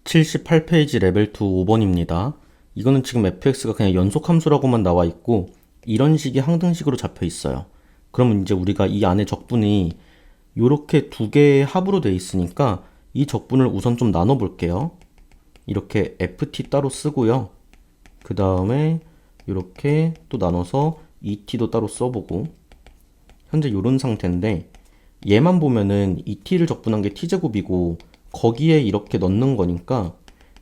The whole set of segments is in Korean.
78페이지 레벨 2 5번입니다. 이거는 지금 fx가 그냥 연속 함수라고만 나와 있고 이런 식의 항등식으로 잡혀 있어요. 그러면 이제 우리가 이 안에 적분이 이렇게 두 개의 합으로 돼 있으니까 이 적분을 우선 좀 나눠 볼게요. 이렇게 ft 따로 쓰고요. 그 다음에 이렇게 또 나눠서 et도 따로 써보고 현재 이런 상태인데 얘만 보면은 et를 적분한 게 t제곱이고 거기에 이렇게 넣는 거니까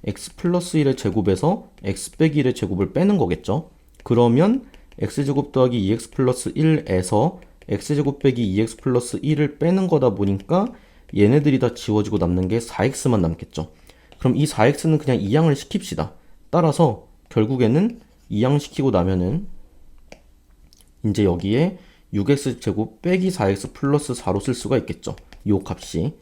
x 플러스 1의 제곱에서 x 빼기 1의 제곱을 빼는 거겠죠. 그러면 x제곱 더하기 2x 플러스 1에서 x제곱 빼기 2x 플러스 1을 빼는 거다 보니까 얘네들이 다 지워지고 남는 게 4x만 남겠죠. 그럼 이 4x는 그냥 이항을 시킵시다. 따라서 결국에는 이항시키고 나면은 이제 여기에 6x제곱 빼기 4x 플러스 4로 쓸 수가 있겠죠. 요 값이.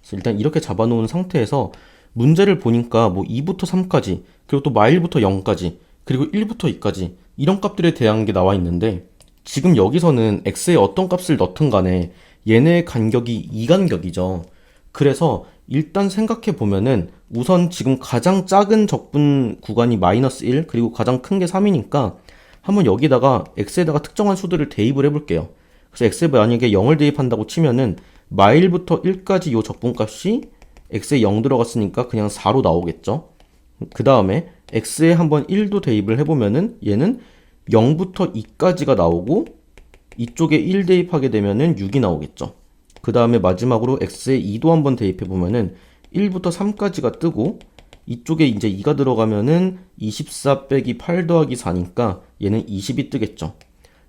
그래서 일단 이렇게 잡아놓은 상태에서 문제를 보니까 뭐 2부터 3까지 그리고 또 마일부터 0까지 그리고 1부터 2까지 이런 값들에 대한 게 나와 있는데 지금 여기서는 x에 어떤 값을 넣든 간에 얘네의 간격이 2간격이죠. 그래서 일단 생각해 보면은 우선 지금 가장 작은 적분 구간이 마이너스 1 그리고 가장 큰 게 3이니까 한번 여기다가 x에다가 특정한 수들을 대입을 해볼게요. 그래서 x에 만약에 0을 대입한다고 치면은 마일부터 1까지 요 적분값이 x에 0 들어갔으니까 그냥 4로 나오겠죠. 그 다음에 x에 한번 1도 대입을 해보면은 얘는 0부터 2까지가 나오고 이쪽에 1 대입하게 되면은 6이 나오겠죠. 그 다음에 마지막으로 x에 2도 한번 대입해보면은 1부터 3까지가 뜨고 이쪽에 이제 2가 들어가면은 24 빼기 8 더하기 4니까 얘는 20이 뜨겠죠.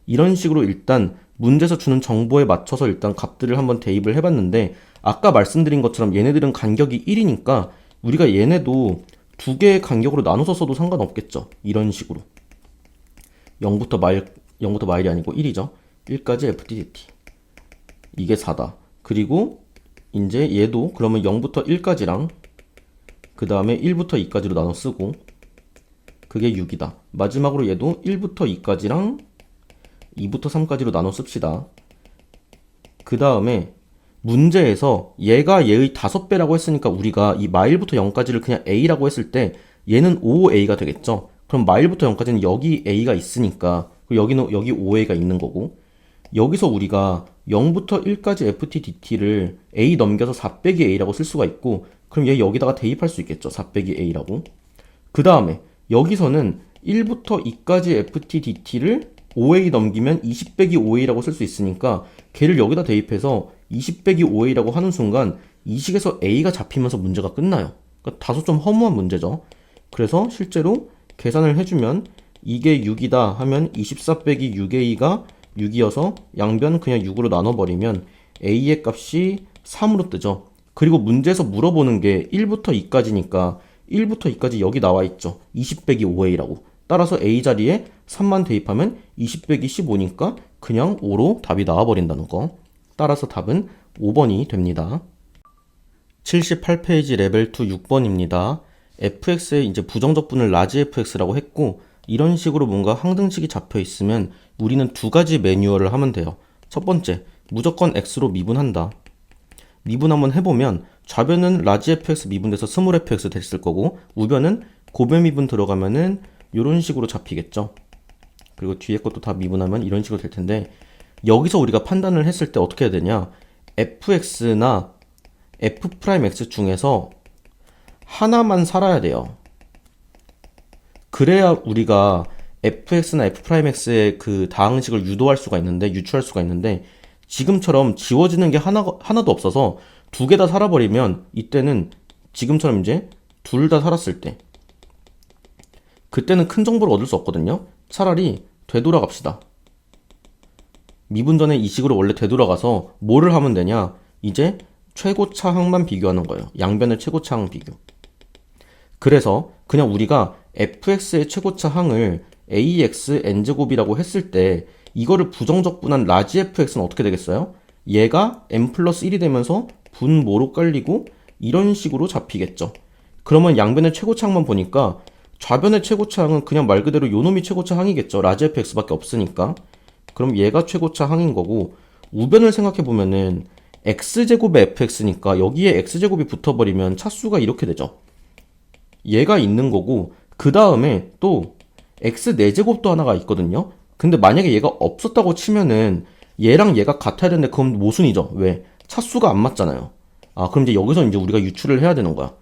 이런 식으로 일단 문제에서 주는 정보에 맞춰서 일단 값들을 한번 대입을 해봤는데 아까 말씀드린 것처럼 얘네들은 간격이 1이니까 우리가 얘네도 두 개의 간격으로 나눠서 써도 상관없겠죠. 이런 식으로 0부터 마일이 아니고 1이죠. 1까지 fdt 이게 4다. 그리고 이제 얘도 그러면 0부터 1까지랑 그 다음에 1부터 2까지로 나눠 쓰고 그게 6이다. 마지막으로 얘도 1부터 2까지랑 2부터 3까지로 나눠 씁시다. 그 다음에 문제에서 얘가 얘의 5배라고 했으니까 우리가 이 마일부터 0까지를 그냥 a라고 했을 때 얘는 5a가 되겠죠. 그럼 마일부터 0까지는 여기 a가 있으니까 여기는 여기 5a가 있는 거고 여기서 우리가 0부터 1까지 ftdt를 a 넘겨서 4 빼기 a라고 쓸 수가 있고 그럼 얘 여기다가 대입할 수 있겠죠. 4 빼기 a라고. 그 다음에 여기서는 1부터 2까지 ftdt를 5a 넘기면 20 빼기 5a라고 쓸 수 있으니까 걔를 여기다 대입해서 20 빼기 5a라고 하는 순간 이 식에서 a가 잡히면서 문제가 끝나요. 그러니까 다소 좀 허무한 문제죠. 그래서 실제로 계산을 해주면 이게 6이다 하면 24 빼기 6a가 6이어서 양변 그냥 6으로 나눠버리면 a의 값이 3으로 뜨죠. 그리고 문제에서 물어보는 게 1부터 2까지니까 1부터 2까지 여기 나와 있죠. 20 빼기 5a라고. 따라서 a 자리에 3만 대입하면 20 빼기 15니까 그냥 5로 답이 나와버린다는 거. 따라서 답은 5번이 됩니다. 78페이지 레벨 2 6번입니다. fx에 이제 부정적분을 라지 fx라고 했고 이런 식으로 뭔가 항등식이 잡혀 있으면 우리는 두 가지 매뉴얼을 하면 돼요. 첫 번째, 무조건 x로 미분한다. 미분 한번 해보면 좌변은 라지 fx 미분돼서 스몰 fx 됐을 거고 우변은 고변 미분 들어가면은 이런 식으로 잡히겠죠. 그리고 뒤에 것도 다 미분하면 이런 식으로 될 텐데 여기서 우리가 판단을 했을 때 어떻게 해야 되냐 fx나 f'x 중에서 하나만 살아야 돼요. 그래야 우리가 fx나 f'x의 그 다항식을 유도할 수가 있는데 유추할 수가 있는데 지금처럼 지워지는 게 하나도 없어서 두 개 다 살아버리면 이때는 지금처럼 이제 둘 다 살았을 때 그때는 큰 정보를 얻을 수 없거든요. 차라리 되돌아갑시다. 미분 전에 이 식으로 원래 되돌아가서 뭐를 하면 되냐 이제 최고차 항만 비교하는 거예요. 양변의 최고차 항 비교. 그래서 그냥 우리가 fx의 최고차 항을 ax n제곱이라고 했을 때 이거를 부정적분한 라지 fx는 어떻게 되겠어요? 얘가 n 플러스 1이 되면서 분모로 깔리고 이런 식으로 잡히겠죠. 그러면 양변의 최고차 항만 보니까 좌변의 최고차 항은 그냥 말 그대로 요놈이 최고차 항이겠죠. 라지 fx밖에 없으니까. 그럼 얘가 최고차 항인 거고 우변을 생각해 보면은 x제곱의 fx니까 여기에 x제곱이 붙어버리면 차수가 이렇게 되죠. 얘가 있는 거고, 그 다음에 또 x 4제곱도 하나가 있거든요. 근데 만약에 얘가 없었다고 치면은 얘랑 얘가 같아야 되는데 그건 모순이죠. 왜? 차수가 안 맞잖아요. 아, 그럼 이제 여기서 이제 우리가 유출을 해야 되는 거야.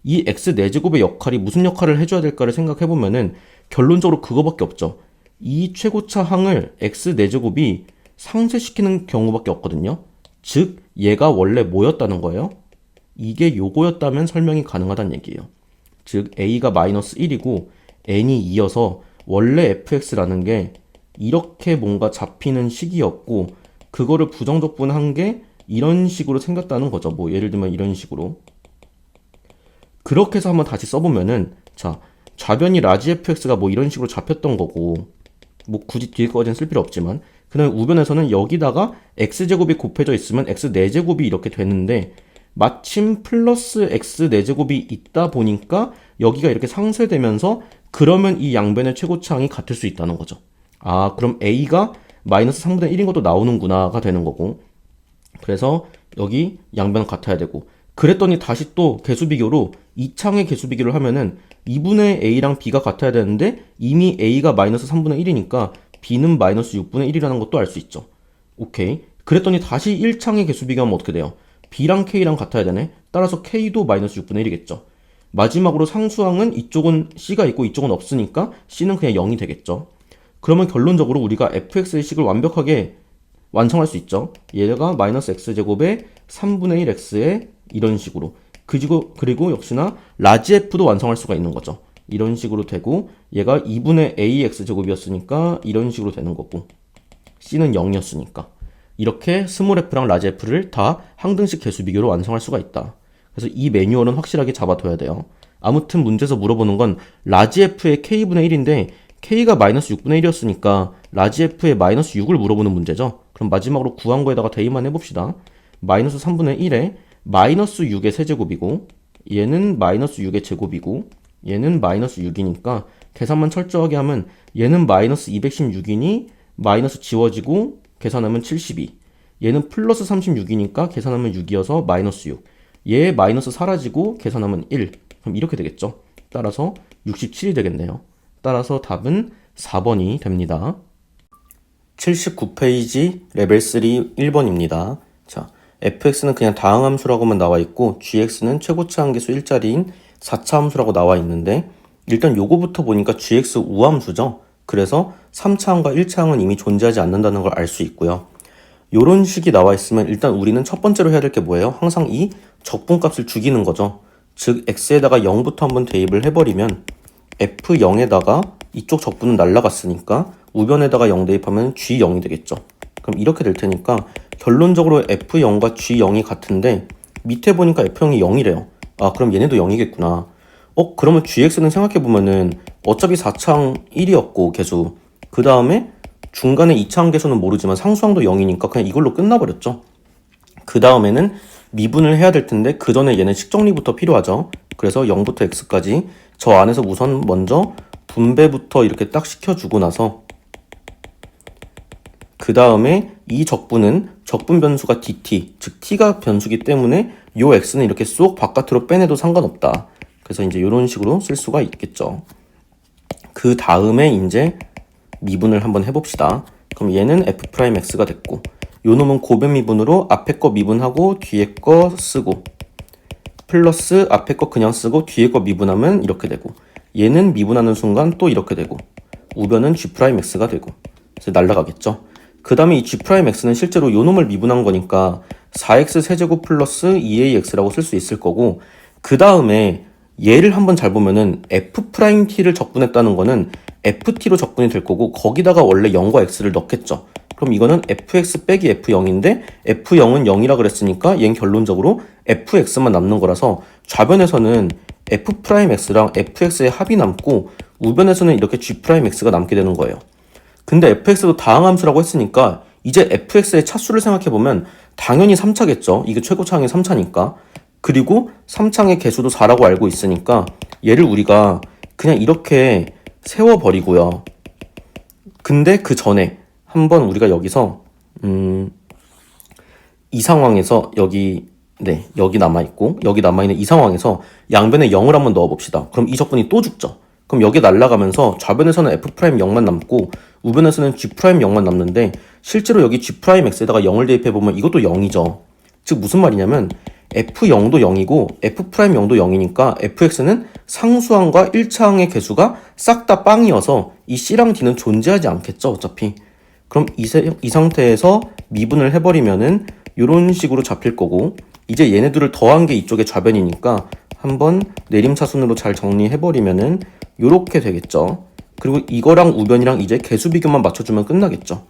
이 x 4제곱의 역할이 무슨 역할을 해줘야 될까를 생각해보면은 결론적으로 그거밖에 없죠. 이 최고차 항을 x 4제곱이 상쇄시키는 경우밖에 없거든요. 즉, 얘가 원래 뭐였다는 거예요? 이게 요거였다면 설명이 가능하다는 얘기예요. 즉, a가 마이너스 1이고 n이 2여서 원래 fx라는 게 이렇게 뭔가 잡히는 식이었고, 그거를 부정적분한 게 이런 식으로 생겼다는 거죠. 뭐 예를 들면 이런 식으로. 그렇게 해서 한번 다시 써보면은, 자, 좌변이 라지 fx가 뭐 이런 식으로 잡혔던 거고, 뭐 굳이 뒤에 거까지는 쓸 필요 없지만, 그다음에 우변에서는 여기다가 x제곱이 곱해져 있으면 x 4제곱이 이렇게 되는데, 마침 플러스 x 4제곱이 있다 보니까 여기가 이렇게 상쇄되면서, 그러면 이 양변의 최고차항이 같을 수 있다는 거죠. 아, 그럼 a가 마이너스 3분의 1인 것도 나오는구나가 되는 거고, 그래서 여기 양변 같아야 되고, 그랬더니 다시 또 개수비교로 2창의 개수비교를 하면은 2분의 a랑 b가 같아야 되는데 이미 a가 마이너스 3분의 1이니까 b는 마이너스 6분의 1이라는 것도 알 수 있죠. 오케이. 그랬더니 다시 1창의 개수비교하면 어떻게 돼요? b랑 k랑 같아야 되네. 따라서 k도 마이너스 6분의 1이겠죠. 마지막으로 상수항은 이쪽은 c가 있고 이쪽은 없으니까 c는 그냥 0이 되겠죠. 그러면 결론적으로 우리가 fx의 식을 완벽하게 완성할 수 있죠. 얘가 마이너스 x제곱에 3분의 1x에 이런 식으로. 그리고 역시나 라지 f도 완성할 수가 있는 거죠. 이런 식으로 되고, 얘가 2분의 ax제곱이었으니까 이런 식으로 되는 거고, c는 0이었으니까. 이렇게 스몰 f랑 라지 f를 다 항등식 개수 비교로 완성할 수가 있다. 그래서 이 매뉴얼은 확실하게 잡아둬야 돼요. 아무튼 문제에서 물어보는 건 라지 f의 k분의 1인데 k가 마이너스 6분의 1이었으니까 라지 f의 마이너스 6을 물어보는 문제죠. 그럼 마지막으로 구한 거에다가 대입만 해봅시다. 마이너스 3분의 1에 마이너스 6의 세제곱이고, 얘는 마이너스 6의 제곱이고, 얘는 마이너스 6이니까 계산만 철저하게 하면 얘는 마이너스 216이니 마이너스 지워지고 계산하면 72. 얘는 플러스 36이니까 계산하면 6이어서 마이너스 6. 얘 마이너스 사라지고 계산하면 1. 그럼 이렇게 되겠죠. 따라서 67이 되겠네요. 따라서 답은 4번이 됩니다. 79페이지 레벨 3 1번입니다. 자, fx는 그냥 다항함수라고만 나와 있고 gx는 최고차 함계수 1자리인 4차 함수라고 나와 있는데, 일단 요거부터 보니까 gx 우함수죠. 그래서 3차항과 1차항은 이미 존재하지 않는다는 걸 알 수 있고요. 요런 식이 나와 있으면 일단 우리는 첫 번째로 해야 될 게 뭐예요? 항상 이 적분값을 죽이는 거죠. 즉 x에다가 0부터 한번 대입을 해버리면 f0에다가 이쪽 적분은 날라갔으니까 우변에다가 0 대입하면 g0이 되겠죠. 그럼 이렇게 될 테니까 결론적으로 f0과 g0이 같은데 밑에 보니까 f0이 0이래요. 아, 그럼 얘네도 0이겠구나. 그러면 gx는 생각해보면은 어차피 4차항 1이었고 계수, 그 다음에 중간에 2차항 계수는 모르지만 상수항도 0이니까 그냥 이걸로 끝나버렸죠. 그 다음에는 미분을 해야 될 텐데 그 전에 얘는 식정리부터 필요하죠. 그래서 0부터 x까지 저 안에서 우선 먼저 분배부터 이렇게 딱 시켜주고 나서, 그 다음에 이 적분은 적분 변수가 dt, 즉 t가 변수기 때문에 요 x는 이렇게 쏙 바깥으로 빼내도 상관없다. 그래서 이제 이런 식으로 쓸 수가 있겠죠. 그 다음에 이제 미분을 한번 해봅시다. 그럼 얘는 f'x가 됐고, 요 놈은 고변 미분으로 앞에 거 미분하고 뒤에 거 쓰고, 플러스 앞에 거 그냥 쓰고 뒤에 거 미분하면 이렇게 되고, 얘는 미분하는 순간 또 이렇게 되고, 우변은 g'x가 되고, 그래서 날라가겠죠. 그 다음에 이 g'x는 실제로 요 놈을 미분한 거니까 4x 세제곱 플러스 2ax라고 쓸 수 있을 거고, 그 다음에 얘를 한번 잘 보면은 f't를 적분했다는 거는 ft로 적분이 될 거고, 거기다가 원래 0과 x를 넣겠죠. 그럼 이거는 fx 빼기 f0인데 f0은 0이라 그랬으니까 얘는 결론적으로 fx만 남는 거라서 좌변에서는 f'x랑 fx의 합이 남고 우변에서는 이렇게 g'x가 남게 되는 거예요. 근데 fx도 다항함수라고 했으니까 이제 fx의 차수를 생각해보면 당연히 3차겠죠. 이게 최고차항이 3차니까. 그리고 3차항의 개수도 4라고 알고 있으니까 얘를 우리가 그냥 이렇게 세워버리고요. 근데 그 전에 한번 우리가 여기서 이 상황에서 여기 네, 여기 남아있고 여기 남아있는 이 상황에서 양변에 0을 한번 넣어봅시다. 그럼 이 적분이 또 죽죠. 그럼 여기 날아가면서 좌변에서는 f'0만 남고 우변에서는 g'0만 남는데 실제로 여기 g'x에다가 0을 대입해보면 이것도 0이죠. 즉 무슨 말이냐면 f0도 0이고 f'0도 0이니까 fx는 상수항과 1차항의 개수가 싹 다 빵이어서 이 c랑 d는 존재하지 않겠죠, 어차피. 그럼 이 상태에서 미분을 해버리면은 이런 식으로 잡힐 거고, 이제 얘네들을 더한 게 이쪽의 좌변이니까 한번 내림차순으로 잘 정리해버리면은 요렇게 되겠죠. 그리고 이거랑 우변이랑 이제 개수 비교만 맞춰주면 끝나겠죠.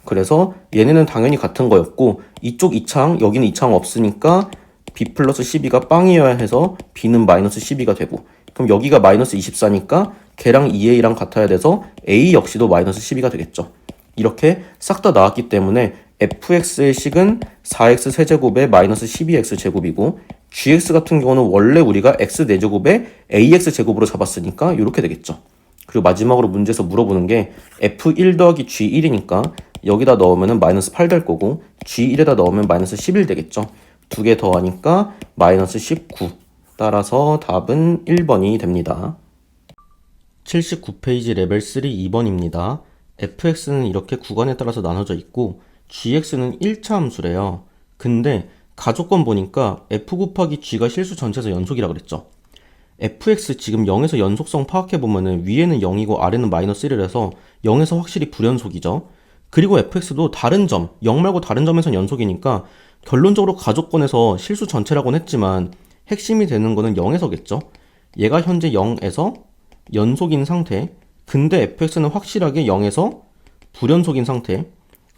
그래서 얘네는 당연히 같은 거였고, 이쪽 2차항, 여기는 2차항 없으니까 b 플러스 12가 빵이어야 해서 b는 마이너스 12가 되고, 그럼 여기가 마이너스 24니까 걔랑 2a랑 같아야 돼서 a 역시도 마이너스 12가 되겠죠. 이렇게 싹 다 나왔기 때문에 fx의 식은 4x 세제곱에 마이너스 12x 제곱이고, gx 같은 경우는 원래 우리가 x 4제곱에 ax 제곱으로 잡았으니까 이렇게 되겠죠. 그리고 마지막으로 문제에서 물어보는 게 f1 더하기 g1이니까 여기다 넣으면 마이너스 8 될 거고, g1에다 넣으면 마이너스 11 되겠죠. 두 개 더하니까 마이너스 19. 따라서 답은 1번이 됩니다. 79페이지 레벨 3 2번입니다. fx는 이렇게 구간에 따라서 나눠져 있고 gx는 1차 함수래요. 근데 가족권 보니까 f 곱하기 g가 실수 전체에서 연속이라 그랬죠. fx 지금 0에서 연속성 파악해보면은 위에는 0이고 아래는 마이너스 1이라서 0에서 확실히 불연속이죠. 그리고 fx도 다른 점, 0 말고 다른 점에선 연속이니까 결론적으로 가족권에서 실수 전체라고는 했지만 핵심이 되는 거는 0에서겠죠. 얘가 현재 0에서 연속인 상태, 근데 fx는 확실하게 0에서 불연속인 상태,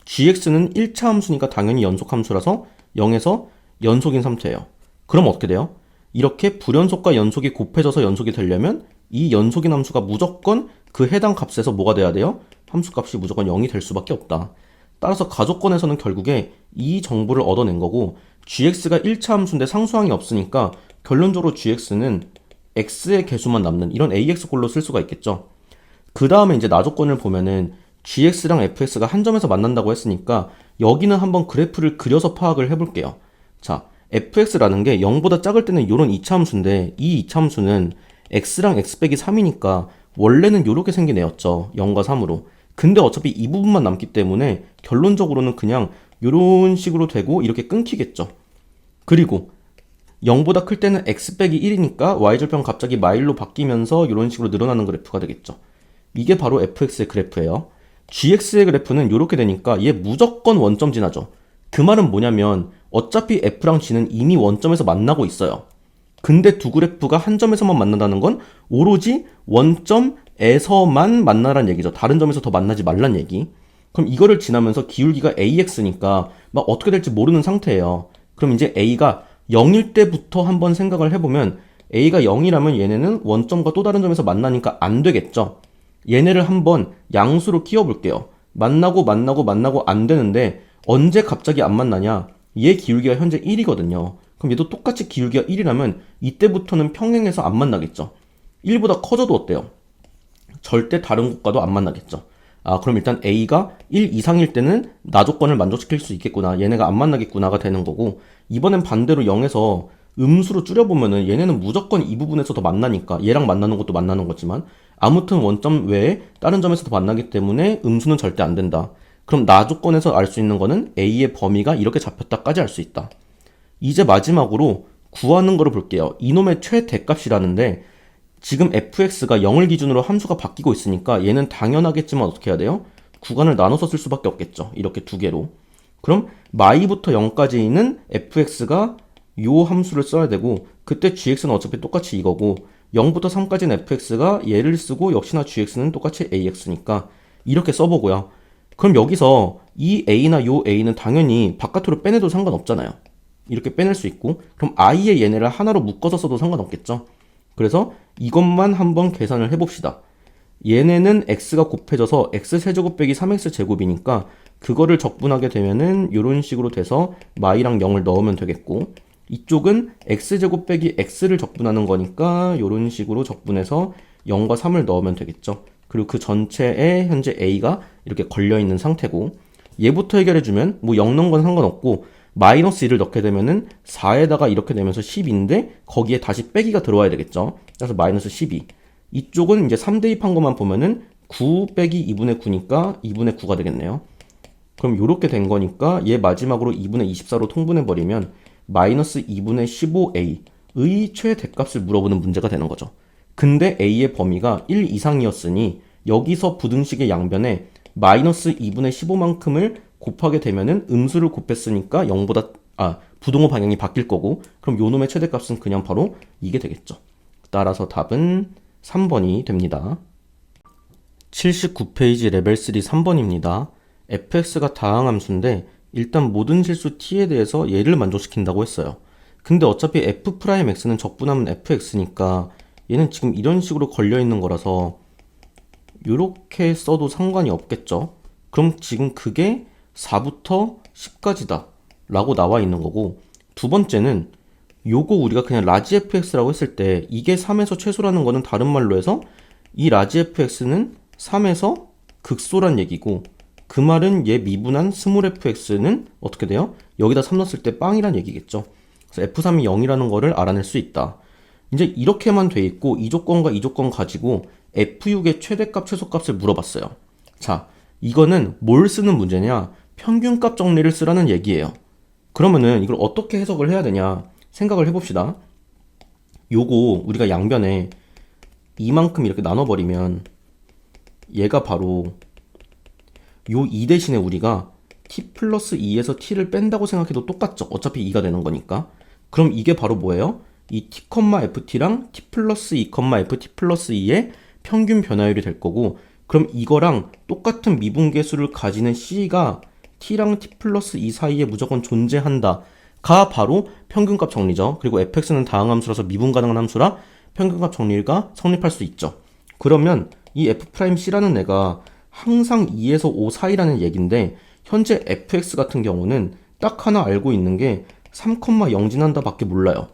gx는 1차 함수니까 당연히 연속 함수라서 0에서 연속인 상태예요. 그럼 어떻게 돼요? 이렇게 불연속과 연속이 곱해져서 연속이 되려면 이 연속인 함수가 무조건 그 해당 값에서 뭐가 돼야 돼요? 함수값이 무조건 0이 될 수밖에 없다. 따라서 가족권에서는 결국에 이 정보를 얻어낸 거고, gx가 1차 함수인데 상수항이 없으니까 결론적으로 gx는 x의 개수만 남는 이런 ax꼴로 쓸 수가 있겠죠. 그 다음에 이제 나조건을 보면은 gx랑 fx가 한 점에서 만난다고 했으니까 여기는 한번 그래프를 그려서 파악을 해볼게요. 자, fx라는 게 0보다 작을 때는 이런 2차 함수인데 이 2차 함수는 x랑 x 빼기 3이니까 원래는 이렇게 생긴 애였죠. 0과 3으로. 근데 어차피 이 부분만 남기 때문에 결론적으로는 그냥 이런 식으로 되고 이렇게 끊기겠죠. 그리고 0보다 클 때는 x 빼기 1이니까 y절편 갑자기 마일로 바뀌면서 이런 식으로 늘어나는 그래프가 되겠죠. 이게 바로 fx의 그래프예요. gx의 그래프는 이렇게 되니까 얘 무조건 원점 지나죠. 그 말은 뭐냐면 어차피 f랑 g는 이미 원점에서 만나고 있어요. 근데 두 그래프가 한 점에서만 만난다는 건 오로지 원점에서만 만나란 얘기죠. 다른 점에서 더 만나지 말란 얘기. 그럼 이거를 지나면서 기울기가 ax니까 막 어떻게 될지 모르는 상태예요. 그럼 이제 a가 0일 때부터 한번 생각을 해보면 a가 0이라면 얘네는 원점과 또 다른 점에서 만나니까 안 되겠죠. 얘네를 한번 양수로 키워볼게요. 만나고 안 되는데 언제 갑자기 안 만나냐? 얘 기울기가 현재 1이거든요. 그럼 얘도 똑같이 기울기가 1이라면 이때부터는 평행해서 안 만나겠죠. 1보다 커져도 어때요? 절대 다른 곳과도 안 만나겠죠. 아, 그럼 일단 a가 1 이상일 때는 나조건을 만족시킬 수 있겠구나. 얘네가 안 만나겠구나가 되는 거고, 이번엔 반대로 0에서 음수로 줄여보면은 얘네는 무조건 이 부분에서 더 만나니까 얘랑 만나는 것도 만나는 거지만 아무튼 원점 외에 다른 점에서 더 만나기 때문에 음수는 절대 안 된다. 그럼 나조건에서 알 수 있는 거는 a의 범위가 이렇게 잡혔다까지 알 수 있다. 이제 마지막으로 구하는 거를 볼게요. 이놈의 최대값이라는데 지금 fx가 0을 기준으로 함수가 바뀌고 있으니까 얘는 당연하겠지만 어떻게 해야 돼요? 구간을 나눠서 쓸 수밖에 없겠죠. 이렇게 두 개로. 그럼 마이부터 0까지 있는 fx가 요 함수를 써야 되고, 그때 gx는 어차피 똑같이 이거고 0부터 3까지는 fx가 얘를 쓰고 역시나 gx는 똑같이 ax니까 이렇게 써보고요. 그럼 여기서 이 a나 요 a는 당연히 바깥으로 빼내도 상관없잖아요. 이렇게 빼낼 수 있고, 그럼 i의 얘네를 하나로 묶어서 써도 상관없겠죠. 그래서 이것만 한번 계산을 해봅시다. 얘네는 x가 곱해져서 x세제곱 빼기 3x 제곱이니까 그거를 적분하게 되면은 이런 식으로 돼서 마이랑 0을 넣으면 되겠고, 이쪽은 x제곱 빼기 x를 적분하는 거니까 이런 식으로 적분해서 0과 3을 넣으면 되겠죠. 그리고 그 전체에 현재 a가 이렇게 걸려있는 상태고, 얘부터 해결해주면 뭐 0 넣은 건 상관없고 마이너스 1을 넣게 되면은 4에다가 이렇게 되면서 10인데 거기에 다시 빼기가 들어와야 되겠죠. 그래서 마이너스 12. 이쪽은 이제 3 대입한 것만 보면은 9 빼기 2분의 9니까 2분의 9가 되겠네요. 그럼 이렇게 된 거니까 얘 마지막으로 2분의 24로 통분해버리면 마이너스 2분의 15a의 최대값을 물어보는 문제가 되는 거죠. 근데 a의 범위가 1 이상이었으니 여기서 부등식의 양변에 마이너스 2분의 15만큼을 곱하게 되면은 음수를 곱했으니까 0보다 부동호 방향이 바뀔 거고, 그럼 요 놈의 최대값은 그냥 바로 이게 되겠죠. 따라서 답은 3번이 됩니다. 79페이지 레벨 3 3번입니다. fx가 다항함수인데 일단 모든 실수 t에 대해서 얘를 만족시킨다고 했어요. 근데 어차피 f'x는 적분하면 fx니까 얘는 지금 이런 식으로 걸려있는 거라서 이렇게 써도 상관이 없겠죠. 그럼 지금 그게 4부터 10까지다 라고 나와 있는 거고, 두 번째는 요거 우리가 그냥 라지 fx라고 했을 때 이게 3에서 최소라는 거는 다른 말로 해서 이 라지 fx는 3에서 극소란 얘기고, 그 말은 얘 미분한 스몰 fx는 어떻게 돼요? 여기다 3 넣었을 때 빵이란 얘기겠죠. 그래서 f3이 0이라는 거를 알아낼 수 있다. 이제 이렇게만 돼 있고 이 조건과 이 조건 가지고 f6의 최대값 최소값을 물어봤어요. 자, 이거는 뭘 쓰는 문제냐? 평균값 정리를 쓰라는 얘기예요. 그러면은 이걸 어떻게 해석을 해야 되냐 생각을 해봅시다. 요거 우리가 양변에 이만큼 이렇게 나눠버리면 얘가 바로 요 2 대신에 우리가 t 플러스 2에서 t를 뺀다고 생각해도 똑같죠. 어차피 2가 되는 거니까. 그럼 이게 바로 뭐예요? 이 t, ft랑 t 플러스 2, ft 플러스 2의 평균 변화율이 될 거고, 그럼 이거랑 똑같은 미분계수를 가지는 c가 t랑 t 플러스 2 사이에 무조건 존재한다 가 바로 평균값 정리죠. 그리고 fx는 다항함수라서 미분 가능한 함수라 평균값 정리가 성립할 수 있죠. 그러면 이 f'c라는 애가 항상 2에서 5 사이라는 얘긴데, 현재 fx 같은 경우는 딱 하나 알고 있는 게 3,0 지난다 밖에 몰라요.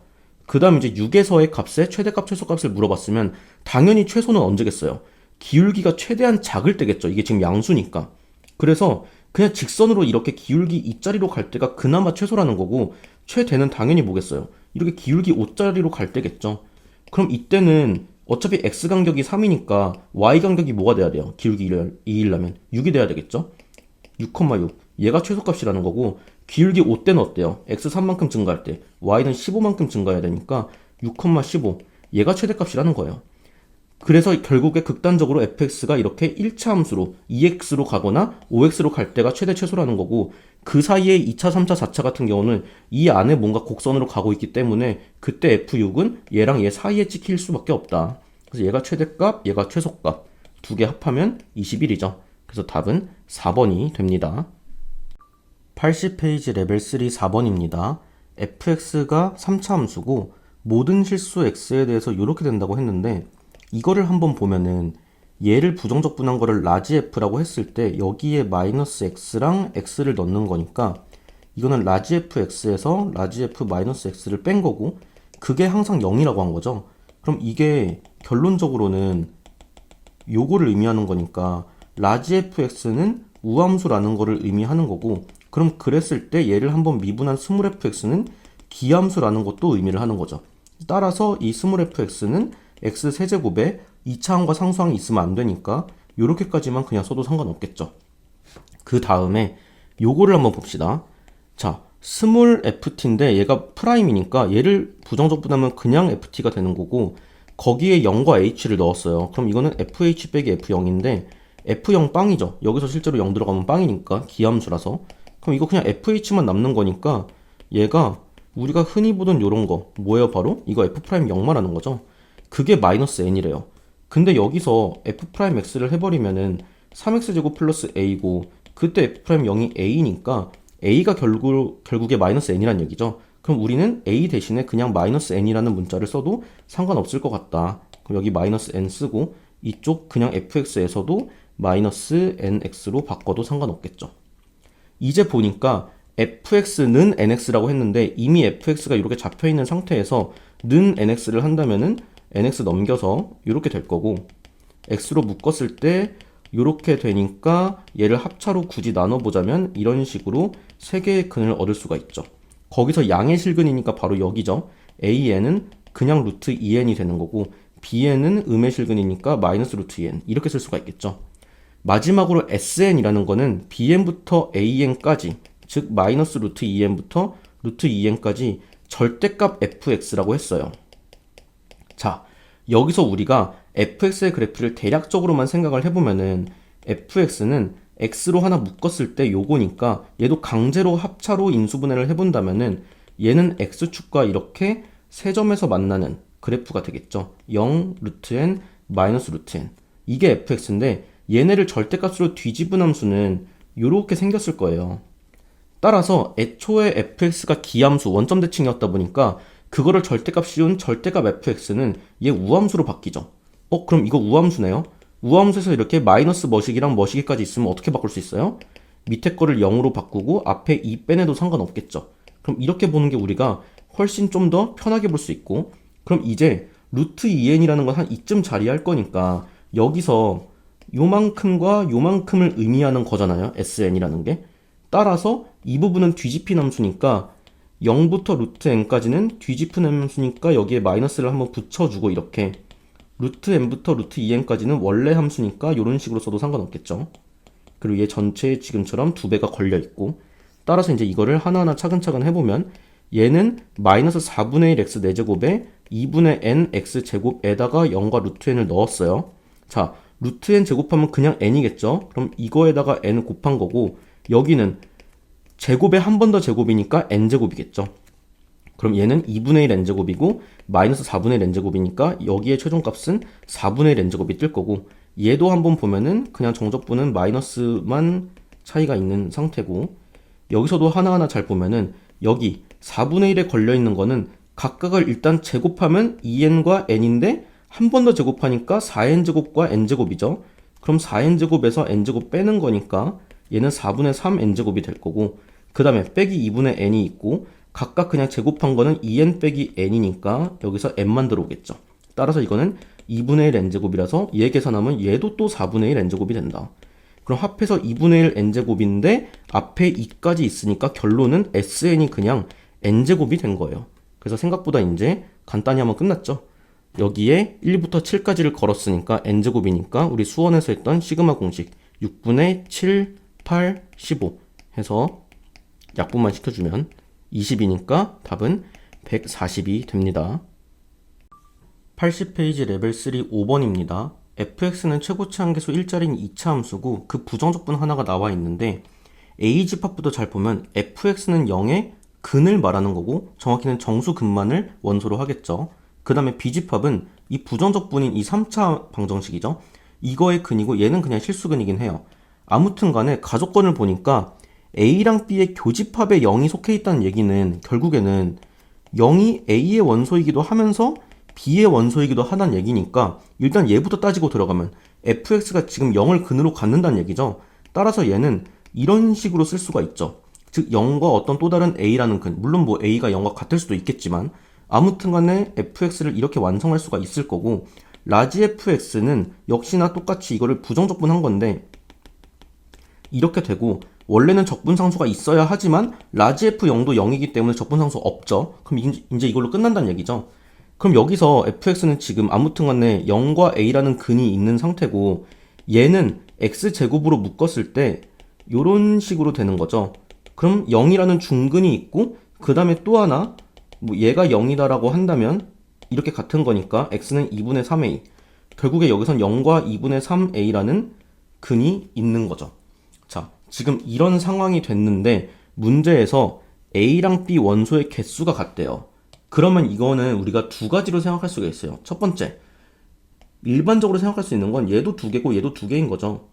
그 다음 이제 6에서의 값에 최대값 최소값을 물어봤으면 당연히 최소는 언제겠어요? 기울기가 최대한 작을 때겠죠. 이게 지금 양수니까. 그래서 그냥 직선으로 이렇게 기울기 2짜리로 갈 때가 그나마 최소라는 거고, 최대는 당연히 뭐겠어요? 이렇게 기울기 5짜리로 갈 때겠죠. 그럼 이때는 어차피 x 간격이 3이니까 y 간격이 뭐가 돼야 돼요? 기울기 2이려면 6이 돼야 되겠죠? 6,6. 얘가 최소값이라는 거고, 기울기 5 때는 어때요? x 3만큼 증가할 때 y는 15만큼 증가해야 되니까 6,15. 얘가 최대값이라는 거예요. 그래서 결국에 극단적으로 fx가 이렇게 1차 함수로 2x로 가거나 5x로 갈 때가 최대 최소라는 거고, 그 사이에 2차, 3차, 4차 같은 경우는 이 안에 뭔가 곡선으로 가고 있기 때문에 그때 f6은 얘랑 얘 사이에 찍힐 수밖에 없다. 그래서 얘가 최대값, 얘가 최소값 두 개 합하면 21이죠. 그래서 답은 4번이 됩니다. 80페이지 레벨 3 4번입니다. fx가 3차 함수고 모든 실수 x에 대해서 이렇게 된다고 했는데, 이거를 한번 보면은 얘를 부정적분한 거를 라지 f라고 했을 때 여기에 마이너스 x랑 x를 넣는 거니까 이거는 라지 fx에서 라지 f 마이너스 x를 뺀 거고, 그게 항상 0이라고 한 거죠. 그럼 이게 결론적으로는 요거를 의미하는 거니까 라지 fx는 우함수라는 거를 의미하는 거고, 그럼 그랬을 때 얘를 한번 미분한 스몰 fx는 기함수라는 것도 의미를 하는 거죠. 따라서 이 스몰 fx는 x 세제곱에 2차항과 상수항이 있으면 안 되니까 요렇게까지만 그냥 써도 상관없겠죠. 그 다음에 요거를 한번 봅시다. 자, 스몰 ft인데 얘가 프라임이니까 얘를 부정적분하면 그냥 ft가 되는 거고, 거기에 0과 h를 넣었어요. 그럼 이거는 fh 빼기 f0인데 f0 빵이죠. 여기서 실제로 0 들어가면 빵이니까 기함수라서. 그럼 이거 그냥 fh만 남는 거니까 얘가 우리가 흔히 보던 요런 거 뭐예요? 바로 이거 f'0 말하는 거죠. 그게 마이너스 n이래요. 근데 여기서 f'x를 해버리면은 3x제곱 플러스 a고, 그때 f'0이 a니까 a가 결국에 마이너스 n이란 얘기죠. 그럼 우리는 a 대신에 그냥 마이너스 n이라는 문자를 써도 상관없을 것 같다. 그럼 여기 마이너스 n 쓰고 이쪽 그냥 fx에서도 마이너스 nx로 바꿔도 상관없겠죠. 이제 보니까 fx는 nx라고 했는데 이미 fx가 이렇게 잡혀있는 상태에서 는 nx를 한다면은 nx 넘겨서 이렇게 될 거고, x로 묶었을 때 이렇게 되니까 얘를 합차로 굳이 나눠보자면 이런 식으로 세 개의 근을 얻을 수가 있죠. 거기서 양의 실근이니까 바로 여기죠. AN은 그냥 루트 2n이 되는 거고 BN은 음의 실근이니까 마이너스 루트 2n 이렇게 쓸 수가 있겠죠. 마지막으로 SN이라는 거는 BN부터 AN까지 즉 마이너스 루트 2n부터 루트 2n까지 절대값 fx라고 했어요. 자, 여기서 우리가 fx의 그래프를 대략적으로만 생각을 해보면은 fx는 x로 하나 묶었을 때 요거니까 얘도 강제로 합차로 인수분해를 해본다면은 얘는 x축과 이렇게 세 점에서 만나는 그래프가 되겠죠. 0, 루트 n, 마이너스 루트 n 이게 fx인데 얘네를 절대값으로 뒤집은 함수는 요렇게 생겼을 거예요. 따라서 애초에 fx가 기함수 원점 대칭이었다 보니까 그거를 절대값 씌운 절대값 fx는 얘 우함수로 바뀌죠. 그럼 이거 우함수네요. 우함수에서 이렇게 마이너스 머시기랑 머시기까지 있으면 어떻게 바꿀 수 있어요? 밑에 거를 0으로 바꾸고 앞에 2 빼내도 상관없겠죠. 그럼 이렇게 보는 게 우리가 훨씬 좀 더 편하게 볼 수 있고, 그럼 이제 루트 2n이라는 건 한 이쯤 자리할 거니까 여기서 요만큼과 요만큼을 의미하는 거잖아요. sn이라는 게. 따라서 이 부분은 뒤집힌 함수니까 0부터 루트 n까지는 뒤집힌 함수니까 여기에 마이너스를 한번 붙여주고 이렇게 루트 n부터 루트 2n까지는 원래 함수니까 이런 식으로 써도 상관없겠죠. 그리고 얘 전체에 지금처럼 두 배가 걸려있고 따라서 이제 이거를 하나하나 차근차근 해보면 얘는 마이너스 4분의 1 x 4제곱에 2분의 n x 제곱에다가 0과 루트 n을 넣었어요. 자, 루트 n 제곱하면 그냥 n이겠죠. 그럼 이거에다가 n 곱한 거고 여기는 제곱에 한 번 더 제곱이니까 n제곱이겠죠. 그럼 얘는 2분의 1 n제곱이고 마이너스 4분의 1 n제곱이니까 여기에 최종값은 4분의 1 n제곱이 뜰 거고 얘도 한번 보면은 그냥 정적분은 마이너스만 차이가 있는 상태고 여기서도 하나하나 잘 보면은 여기 4분의 1에 걸려있는 거는 각각을 일단 제곱하면 2n과 n인데 한 번 더 제곱하니까 4n제곱과 n제곱이죠. 그럼 4n제곱에서 n제곱 빼는 거니까 얘는 4분의 3 n제곱이 될 거고 그 다음에 빼기 2분의 n이 있고 각각 그냥 제곱한 거는 2n 빼기 n이니까 여기서 n만 들어오겠죠. 따라서 이거는 2분의 1 n제곱이라서 얘 계산하면 얘도 또 4분의 1 n제곱이 된다. 그럼 합해서 2분의 1 n제곱인데 앞에 2까지 있으니까 결론은 sn이 그냥 n제곱이 된 거예요. 그래서 생각보다 이제 간단히 하면 끝났죠. 여기에 1부터 7까지를 걸었으니까 n제곱이니까 우리 수원에서 했던 시그마 공식 6분의 7, 8, 15 해서 약분만 시켜주면 20이니까 답은 140이 됩니다. 80페이지 레벨 3 5번입니다. fx는 최고치 한계수 1자리인 2차 함수고 그 부정적분 하나가 나와 있는데 a집합부터 잘 보면 fx는 0의 근을 말하는 거고 정확히는 정수근만을 원소로 하겠죠. 그 다음에 b집합은 이 부정적분인 이 3차 방정식이죠. 이거의 근이고 얘는 그냥 실수근이긴 해요. 아무튼 간에 가족권을 보니까 A랑 B의 교집합에 0이 속해 있다는 얘기는 결국에는 0이 A의 원소이기도 하면서 B의 원소이기도 하다는 얘기니까 일단 얘부터 따지고 들어가면 fx가 지금 0을 근으로 갖는다는 얘기죠. 따라서 얘는 이런 식으로 쓸 수가 있죠. 즉 0과 어떤 또 다른 A라는 근, 물론 뭐 A가 0과 같을 수도 있겠지만 아무튼 간에 fx를 이렇게 완성할 수가 있을 거고 라지 fx는 역시나 똑같이 이거를 부정적분한 건데 이렇게 되고 원래는 적분상수가 있어야 하지만 라지 f0도 0이기 때문에 적분상수 없죠. 그럼 이제 이걸로 끝난다는 얘기죠. 그럼 여기서 fx는 지금 아무튼 간에 0과 a라는 근이 있는 상태고 얘는 x제곱으로 묶었을 때 요런 식으로 되는 거죠. 그럼 0이라는 중근이 있고 그 다음에 또 하나 뭐 얘가 0이다라고 한다면 이렇게 같은 거니까 x는 2분의 3a 결국에 여기선 0과 2분의 3a라는 근이 있는 거죠. 자, 지금 이런 상황이 됐는데 문제에서 A랑 B 원소의 개수가 같대요. 그러면 이거는 우리가 두 가지로 생각할 수가 있어요. 첫 번째, 일반적으로 생각할 수 있는 건 얘도 두 개고 얘도 두 개인 거죠.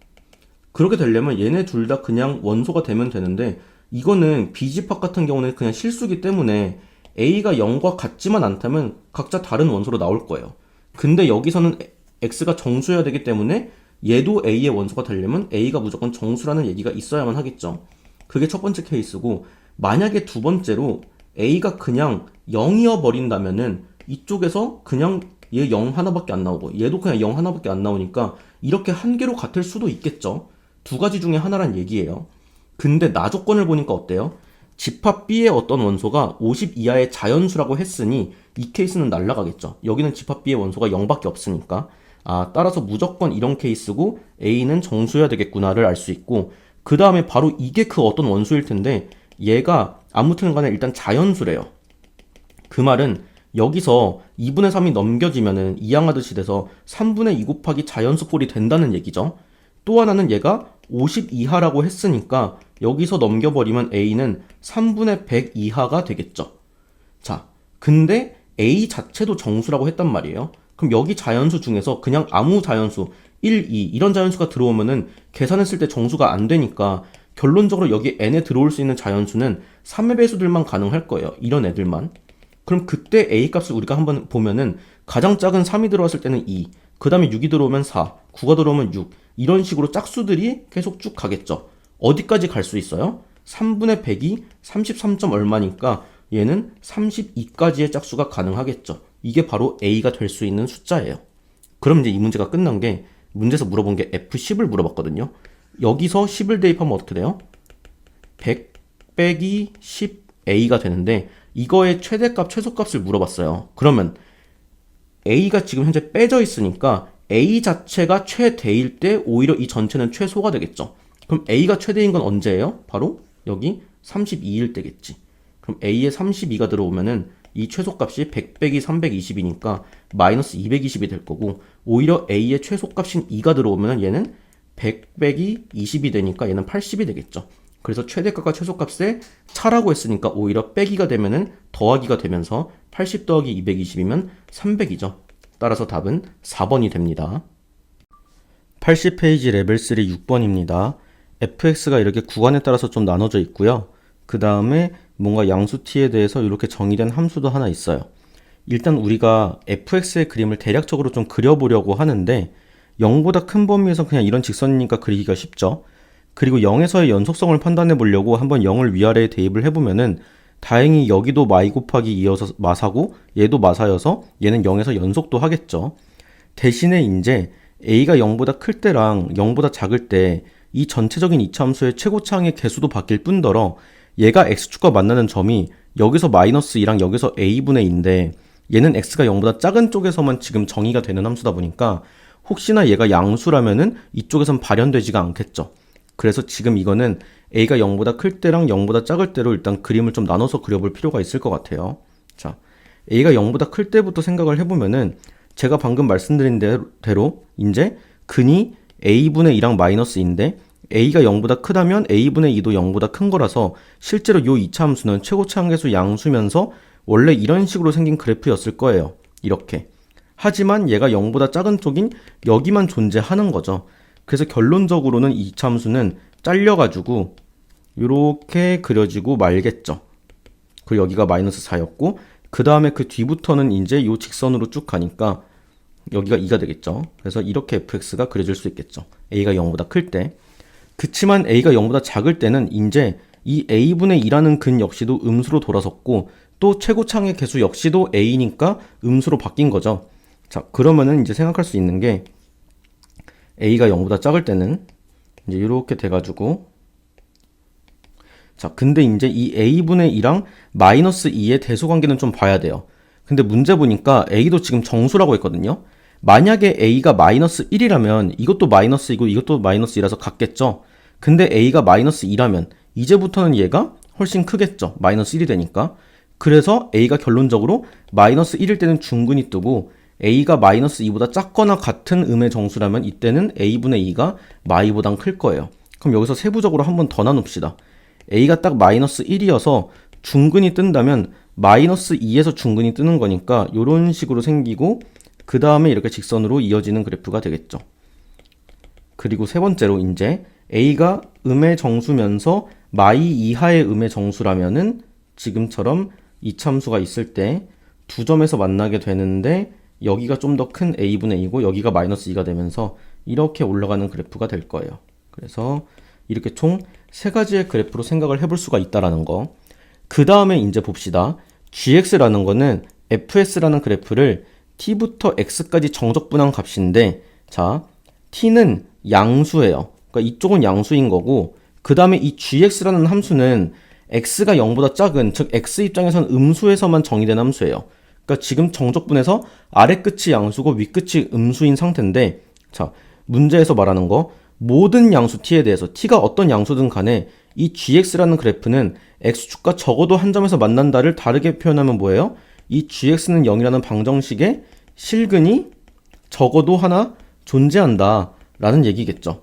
그렇게 되려면 얘네 둘 다 그냥 원소가 되면 되는데 이거는 B집합 같은 경우는 그냥 실수기 때문에 A가 0과 같지만 않다면 각자 다른 원소로 나올 거예요. 근데 여기서는 X가 정수여야 되기 때문에 얘도 A의 원소가 되려면 A가 무조건 정수라는 얘기가 있어야만 하겠죠. 그게 첫 번째 케이스고 만약에 두 번째로 A가 그냥 0이어 버린다면은 이쪽에서 그냥 얘 0 하나밖에 안 나오고 얘도 그냥 0 하나밖에 안 나오니까 이렇게 한 개로 같을 수도 있겠죠. 두 가지 중에 하나란 얘기예요. 근데 나 조건을 보니까 어때요? 집합 B의 어떤 원소가 50 이하의 자연수라고 했으니 이 케이스는 날라가겠죠. 여기는 집합 B의 원소가 0밖에 없으니까. 아, 따라서 무조건 이런 케이스고 A는 정수여야 되겠구나를 알 수 있고, 그 다음에 바로 이게 그 어떤 원소일 텐데 얘가 아무튼 간에 일단 자연수래요. 그 말은 여기서 2분의 3이 넘겨지면은 이항하듯이 돼서 3분의 2 곱하기 자연수 꼴이 된다는 얘기죠. 또 하나는 얘가 50 이하라고 했으니까 여기서 넘겨버리면 A는 3분의 100 이하가 되겠죠. 자, 근데 A 자체도 정수라고 했단 말이에요. 그럼 여기 자연수 중에서 그냥 아무 자연수 1, 2 이런 자연수가 들어오면은 계산했을 때 정수가 안 되니까 결론적으로 여기 n에 들어올 수 있는 자연수는 3의 배수들만 가능할 거예요. 이런 애들만. 그럼 그때 A 값을 우리가 한번 보면은 가장 작은 3이 들어왔을 때는 2, 그 다음에 6이 들어오면 4, 9가 들어오면 6 이런 식으로 짝수들이 계속 쭉 가겠죠. 어디까지 갈 수 있어요? 3분의 100이 33. 얼마니까 얘는 32까지의 짝수가 가능하겠죠. 이게 바로 A가 될 수 있는 숫자예요. 그럼 이제 이 문제가 끝난 게 문제에서 물어본 게 F10을 물어봤거든요. 여기서 10을 대입하면 어떻게 돼요? 100 빼기 10A가 되는데 이거의 최대값, 최소값을 물어봤어요. 그러면 A가 지금 현재 빼져 있으니까 A 자체가 최대일 때 오히려 이 전체는 최소가 되겠죠. 그럼 A가 최대인 건 언제예요? 바로 여기 32일 때겠지. 그럼 A에 32가 들어오면은 이 최소값이 100 빼기 320이니까 마이너스 220이 될 거고, 오히려 A의 최소값인 2가 들어오면 얘는 100 빼기 20이 되니까 얘는 80이 되겠죠. 그래서 최대값과 최소값에 차라고 했으니까 오히려 빼기가 되면은 더하기가 되면서 80 더하기 220이면 300이죠. 따라서 답은 4번이 됩니다. 80페이지 레벨 3 6번입니다. fx가 이렇게 구간에 따라서 좀 나눠져 있고요. 그 다음에 뭔가 양수 t에 대해서 이렇게 정의된 함수도 하나 있어요. 일단 우리가 fx의 그림을 대략적으로 좀 그려보려고 하는데 0보다 큰 범위에서 그냥 이런 직선이니까 그리기가 쉽죠. 그리고 0에서의 연속성을 판단해 보려고 한번 0을 위아래에 대입을 해보면은 다행히 여기도 마이 곱하기 2여서 마사고 얘도 마사여서 얘는 0에서 연속도 하겠죠. 대신에 이제 a가 0보다 클 때랑 0보다 작을 때 이 전체적인 이차함수의 최고차항의 개수도 바뀔 뿐더러 얘가 x축과 만나는 점이 여기서 마이너스 2랑 여기서 a분의 2인데 얘는 x가 0보다 작은 쪽에서만 지금 정의가 되는 함수다 보니까 혹시나 얘가 양수라면은 이쪽에선 발현되지가 않겠죠. 그래서 지금 이거는 a가 0보다 클 때랑 0보다 작을 때로 일단 그림을 좀 나눠서 그려볼 필요가 있을 것 같아요. 자, a가 0보다 클 때부터 생각을 해보면은 제가 방금 말씀드린 대로 이제 근이 a분의 2랑 마이너스 2인데 a가 0보다 크다면 a분의 2도 0보다 큰 거라서 실제로 요 이차함수는 최고차항계수 양수면서 원래 이런 식으로 생긴 그래프였을 거예요. 이렇게. 하지만 얘가 0보다 작은 쪽인 여기만 존재하는 거죠. 그래서 결론적으로는 이 이차함수는 잘려가지고 이렇게 그려지고 말겠죠. 그리고 여기가 마이너스 4였고 그 다음에 그 뒤부터는 이제 요 직선으로 쭉 가니까 여기가 2가 되겠죠. 그래서 이렇게 fx가 그려질 수 있겠죠. a가 0보다 클 때. 그치만 a가 0보다 작을 때는 이제 이 a분의 2라는 근 역시도 음수로 돌아섰고 또 최고차항의 개수 역시도 a니까 음수로 바뀐 거죠. 자, 그러면은 이제 생각할 수 있는 게 a가 0보다 작을 때는 이제 이렇게 돼가지고 자, 근데 이제 이 a분의 2랑 마이너스 2의 대소관계는 좀 봐야 돼요. 근데 문제 보니까 a도 지금 정수라고 했거든요. 만약에 a가 마이너스 1이라면 이것도 마이너스이고 이것도 마이너스 2라서 같겠죠. 근데 a가 마이너스 2라면 이제부터는 얘가 훨씬 크겠죠. 마이너스 1이 되니까. 그래서 a가 결론적으로 마이너스 1일 때는 중근이 뜨고 a가 마이너스 2보다 작거나 같은 음의 정수라면 이때는 a분의 2가 마이보단 클 거예요. 그럼 여기서 세부적으로 한번 더 나눕시다. a가 딱 마이너스 1이어서 중근이 뜬다면 마이너스 2에서 중근이 뜨는 거니까 이런 식으로 생기고 그 다음에 이렇게 직선으로 이어지는 그래프가 되겠죠. 그리고 세 번째로 이제 a가 음의 정수면서 마이 이하의 음의 정수라면은 지금처럼 이차함수가 있을 때 두 점에서 만나게 되는데 여기가 좀 더 큰 a분의 2고 여기가 마이너스 2가 되면서 이렇게 올라가는 그래프가 될 거예요. 그래서 이렇게 총 세 가지의 그래프로 생각을 해볼 수가 있다라는 거. 그 다음에 이제 봅시다. gx라는 거는 fs라는 그래프를 t부터 x까지 정적분한 값인데 자, t는 양수예요. 그러니까 이쪽은 양수인 거고 그 다음에 이 gx라는 함수는 x가 0보다 작은, 즉 x 입장에선 음수에서만 정의된 함수예요. 그러니까 지금 정적분에서 아래 끝이 양수고 위 끝이 음수인 상태인데, 자, 문제에서 말하는 거, 모든 양수 t에 대해서 t가 어떤 양수든 간에 이 gx라는 그래프는 x축과 적어도 한 점에서 만난다를 다르게 표현하면 뭐예요? 이 gx는 0이라는 방정식에 실근이 적어도 하나 존재한다 라는 얘기겠죠.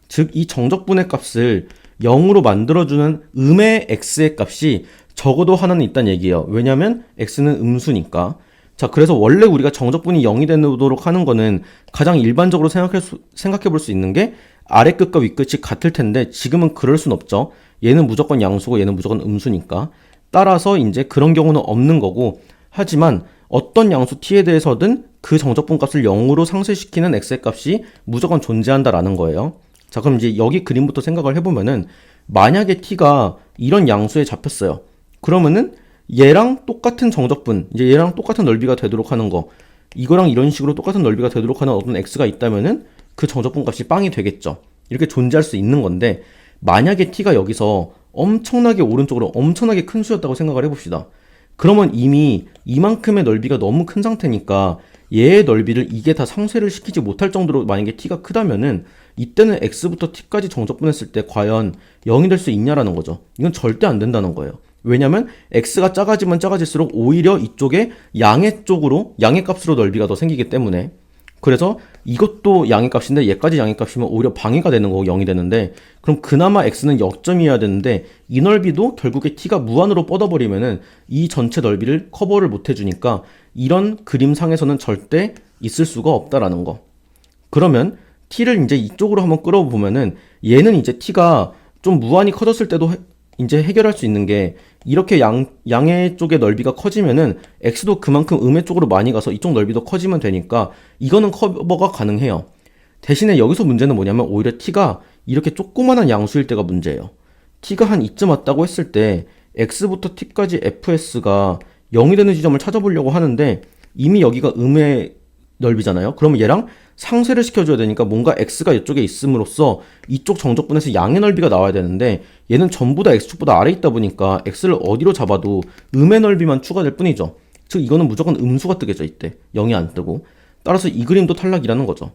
즉 이 정적분의 값을 0으로 만들어주는 음의 x의 값이 적어도 하나는 있다는 얘기예요. 왜냐하면 x는 음수니까. 자, 그래서 원래 우리가 정적분이 0이 되도록 하는 거는 가장 일반적으로 생각해 볼 수 있는 게 아래 끝과 위 끝이 같을 텐데 지금은 그럴 순 없죠. 얘는 무조건 양수고 얘는 무조건 음수니까. 따라서 이제 그런 경우는 없는 거고, 하지만 어떤 양수 t에 대해서든 그 정적분 값을 0으로 상쇄시키는 x의 값이 무조건 존재한다라는 거예요. 자, 그럼 이제 여기 그림부터 생각을 해보면은 만약에 t가 이런 양수에 잡혔어요. 그러면은 얘랑 똑같은 정적분, 이제 얘랑 똑같은 넓이가 되도록 하는 거, 이거랑 이런 식으로 똑같은 넓이가 되도록 하는 어떤 x가 있다면은 그 정적분 값이 빵이 되겠죠. 이렇게 존재할 수 있는 건데, 만약에 t가 여기서 엄청나게 오른쪽으로 엄청나게 큰 수였다고 생각을 해봅시다. 그러면 이미 이만큼의 넓이가 너무 큰 상태니까 얘의 넓이를 이게 다 상쇄를 시키지 못할 정도로 만약에 t가 크다면은 이때는 x부터 t까지 정적분했을 때 과연 0이 될 수 있냐라는 거죠. 이건 절대 안 된다는 거예요. 왜냐면 x가 작아지면 작아질수록 오히려 이쪽에 양의 쪽으로, 양의 값으로 넓이가 더 생기기 때문에. 그래서 이것도 양의 값인데 얘까지 양의 값이면 오히려 방해가 되는 거고 0이 되는데, 그럼 그나마 x는 역점이어야 되는데 이 넓이도 결국에 t가 무한으로 뻗어버리면은 이 전체 넓이를 커버를 못 해주니까 이런 그림상에서는 절대 있을 수가 없다라는 거. 그러면 t를 이제 이쪽으로 한번 끌어보면은 얘는 이제 t가 좀 무한히 커졌을 때도 이제 해결할 수 있는 게, 이렇게 양의 쪽의 넓이가 커지면은 x도 그만큼 음의 쪽으로 많이 가서 이쪽 넓이도 커지면 되니까 이거는 커버가 가능해요. 대신에 여기서 문제는 뭐냐면 오히려 t가 이렇게 조그만한 양수일 때가 문제예요. t가 한 이쯤 왔다고 했을 때 x부터 t까지 fs가 0이 되는 지점을 찾아보려고 하는데 이미 여기가 음의 넓이잖아요. 그러면 얘랑 상쇄를 시켜줘야 되니까 뭔가 x가 이쪽에 있음으로써 이쪽 정적분에서 양의 넓이가 나와야 되는데 얘는 전부 다 x축보다 아래 있다 보니까 x를 어디로 잡아도 음의 넓이만 추가될 뿐이죠. 즉 이거는 무조건 음수가 뜨겠죠. 이때 0이 안 뜨고. 따라서 이 그림도 탈락이라는 거죠.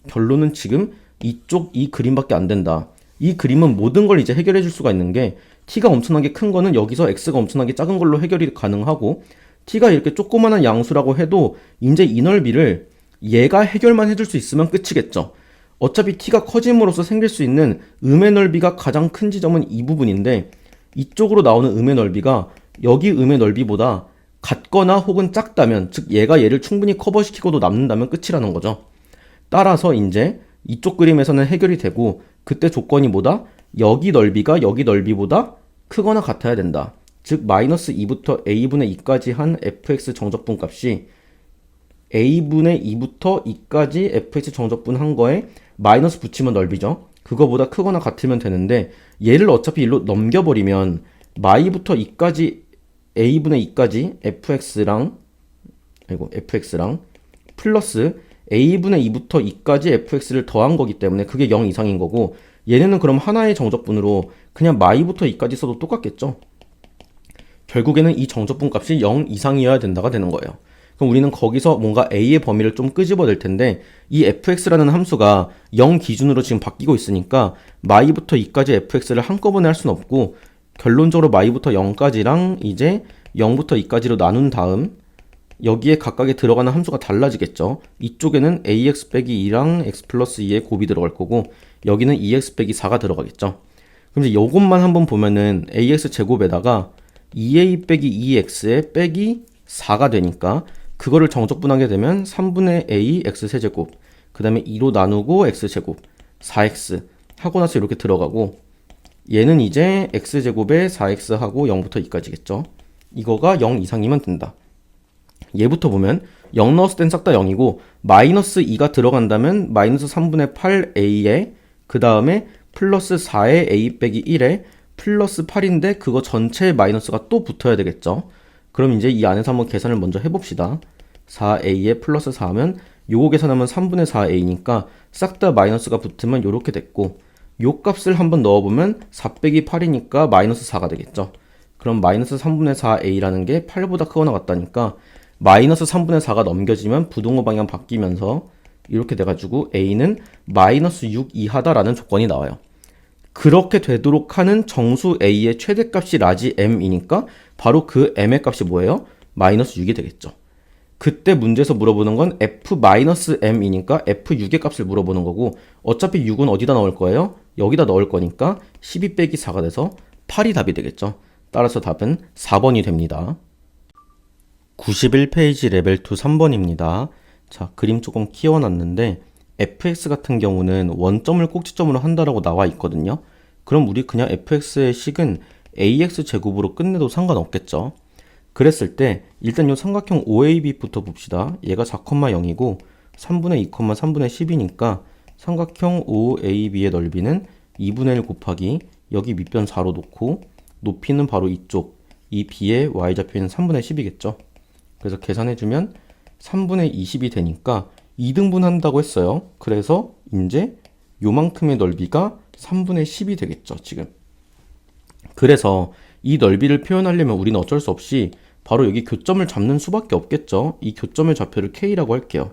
결론은 지금 이쪽 이 그림밖에 안 된다. 이 그림은 모든 걸 이제 해결해 줄 수가 있는 게, t가 엄청나게 큰 거는 여기서 x가 엄청나게 작은 걸로 해결이 가능하고, t가 이렇게 조그만한 양수라고 해도 이제 이 넓이를 얘가 해결만 해줄 수 있으면 끝이겠죠. 어차피 t가 커짐으로써 생길 수 있는 음의 넓이가 가장 큰 지점은 이 부분인데, 이쪽으로 나오는 음의 넓이가 여기 음의 넓이보다 같거나 혹은 작다면, 즉 얘가 얘를 충분히 커버시키고도 남는다면 끝이라는 거죠. 따라서 이제 이쪽 그림에서는 해결이 되고, 그때 조건이 뭐다? 여기 넓이가 여기 넓이보다 크거나 같아야 된다. 즉 마이너스 2부터 a분의 2까지 한 fx 정적분 값이 a분의 2부터 2까지 fx 정적분 한 거에 마이너스 붙이면 넓이죠. 그거보다 크거나 같으면 되는데, 얘를 어차피 일로 넘겨버리면 마이부터 2까지 a분의 2까지 fx랑 플러스 a분의 2부터 2까지 fx를 더한 거기 때문에 그게 0 이상인 거고, 얘네는 그럼 하나의 정적분으로 그냥 마이부터 2까지 써도 똑같겠죠. 결국에는 이 정적분 값이 0 이상이어야 된다가 되는 거예요. 그럼 우리는 거기서 뭔가 a의 범위를 좀 끄집어낼 텐데, 이 fx라는 함수가 0 기준으로 지금 바뀌고 있으니까 마이부터 2까지 fx를 한꺼번에 할 수는 없고, 결론적으로 마이부터 0까지랑 이제 0부터 2까지로 나눈 다음 여기에 각각에 들어가는 함수가 달라지겠죠. 이쪽에는 ax 빼기 2랑 x 플러스 2의 곱이 들어갈 거고, 여기는 2x 빼기 4가 들어가겠죠. 그럼 이제 요것만 한번 보면은 ax 제곱에다가 2a 빼기 2x에 빼기 4가 되니까 그거를 정적분하게 되면 3분의 a x 세제곱, 그 다음에 2로 나누고 x 제곱 4x 하고 나서 이렇게 들어가고, 얘는 이제 x 제곱에 4x 하고 0부터 2까지겠죠. 이거가 0 이상이면 된다. 얘부터 보면 0 넣었을 땐 싹 다 0이고 마이너스 2가 들어간다면 마이너스 3분의 8a에 그 다음에 플러스 4의 a 빼기 1에 플러스 8인데 그거 전체에 마이너스가 또 붙어야 되겠죠. 그럼 이제 이 안에서 한번 계산을 먼저 해봅시다. 4a에 플러스 4하면 요거 계산하면 3분의 4a니까 싹 다 마이너스가 붙으면 요렇게 됐고, 요 값을 한번 넣어보면 4 빼기 8이니까 마이너스 4가 되겠죠. 그럼 마이너스 3분의 4a라는 게 8보다 크거나 같다니까 마이너스 3분의 4가 넘겨지면 부동호 방향 바뀌면서 이렇게 돼가지고 a는 마이너스 6 이하다라는 조건이 나와요. 그렇게 되도록 하는 정수 a의 최대값이 라지 m이니까 바로 그 m의 값이 뭐예요? 마이너스 6이 되겠죠. 그때 문제에서 물어보는 건 f-m이니까 f6의 값을 물어보는 거고 어차피 6은 어디다 넣을 거예요? 여기다 넣을 거니까 12 빼기 4가 돼서 8이 답이 되겠죠. 따라서 답은 4번이 됩니다. 91페이지 레벨 2 3번입니다. 자, 그림 조금 키워놨는데 fx 같은 경우는 원점을 꼭지점으로 한다라고 나와 있거든요. 그럼 우리 그냥 fx의 식은 ax 제곱으로 끝내도 상관없겠죠. 그랬을 때 일단 이 삼각형 OAB부터 봅시다. 얘가 4,0이고 3분의 2, 3분의 10이니까 삼각형 OAB의 넓이는 2분의 1 곱하기 여기 밑변 4로 놓고 높이는 바로 이쪽 이 b의 y좌표는 3분의 10이겠죠. 그래서 계산해주면 3분의 20이 되니까 2등분 한다고 했어요. 그래서 이제 요만큼의 넓이가 3분의 10이 되겠죠, 지금. 그래서 이 넓이를 표현하려면 우리는 어쩔 수 없이 바로 여기 교점을 잡는 수밖에 없겠죠. 이 교점의 좌표를 K라고 할게요.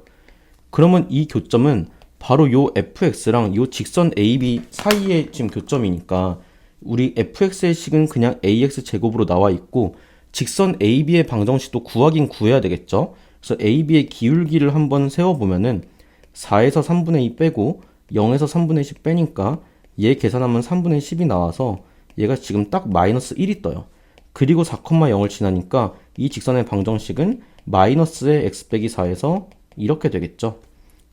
그러면 이 교점은 바로 요 fx랑 요 직선 AB 사이의 지금 교점이니까 우리 fx의 식은 그냥 ax 제곱으로 나와 있고 직선 AB의 방정식도 구하긴 구해야 되겠죠. 그래서 AB의 기울기를 한번 세워보면은 4에서 3분의 2 빼고 0에서 3분의 10 빼니까 얘 계산하면 3분의 10이 나와서 얘가 지금 딱 마이너스 1이 떠요. 그리고 4,0을 지나니까 이 직선의 방정식은 마이너스의 x 빼기 4에서 이렇게 되겠죠.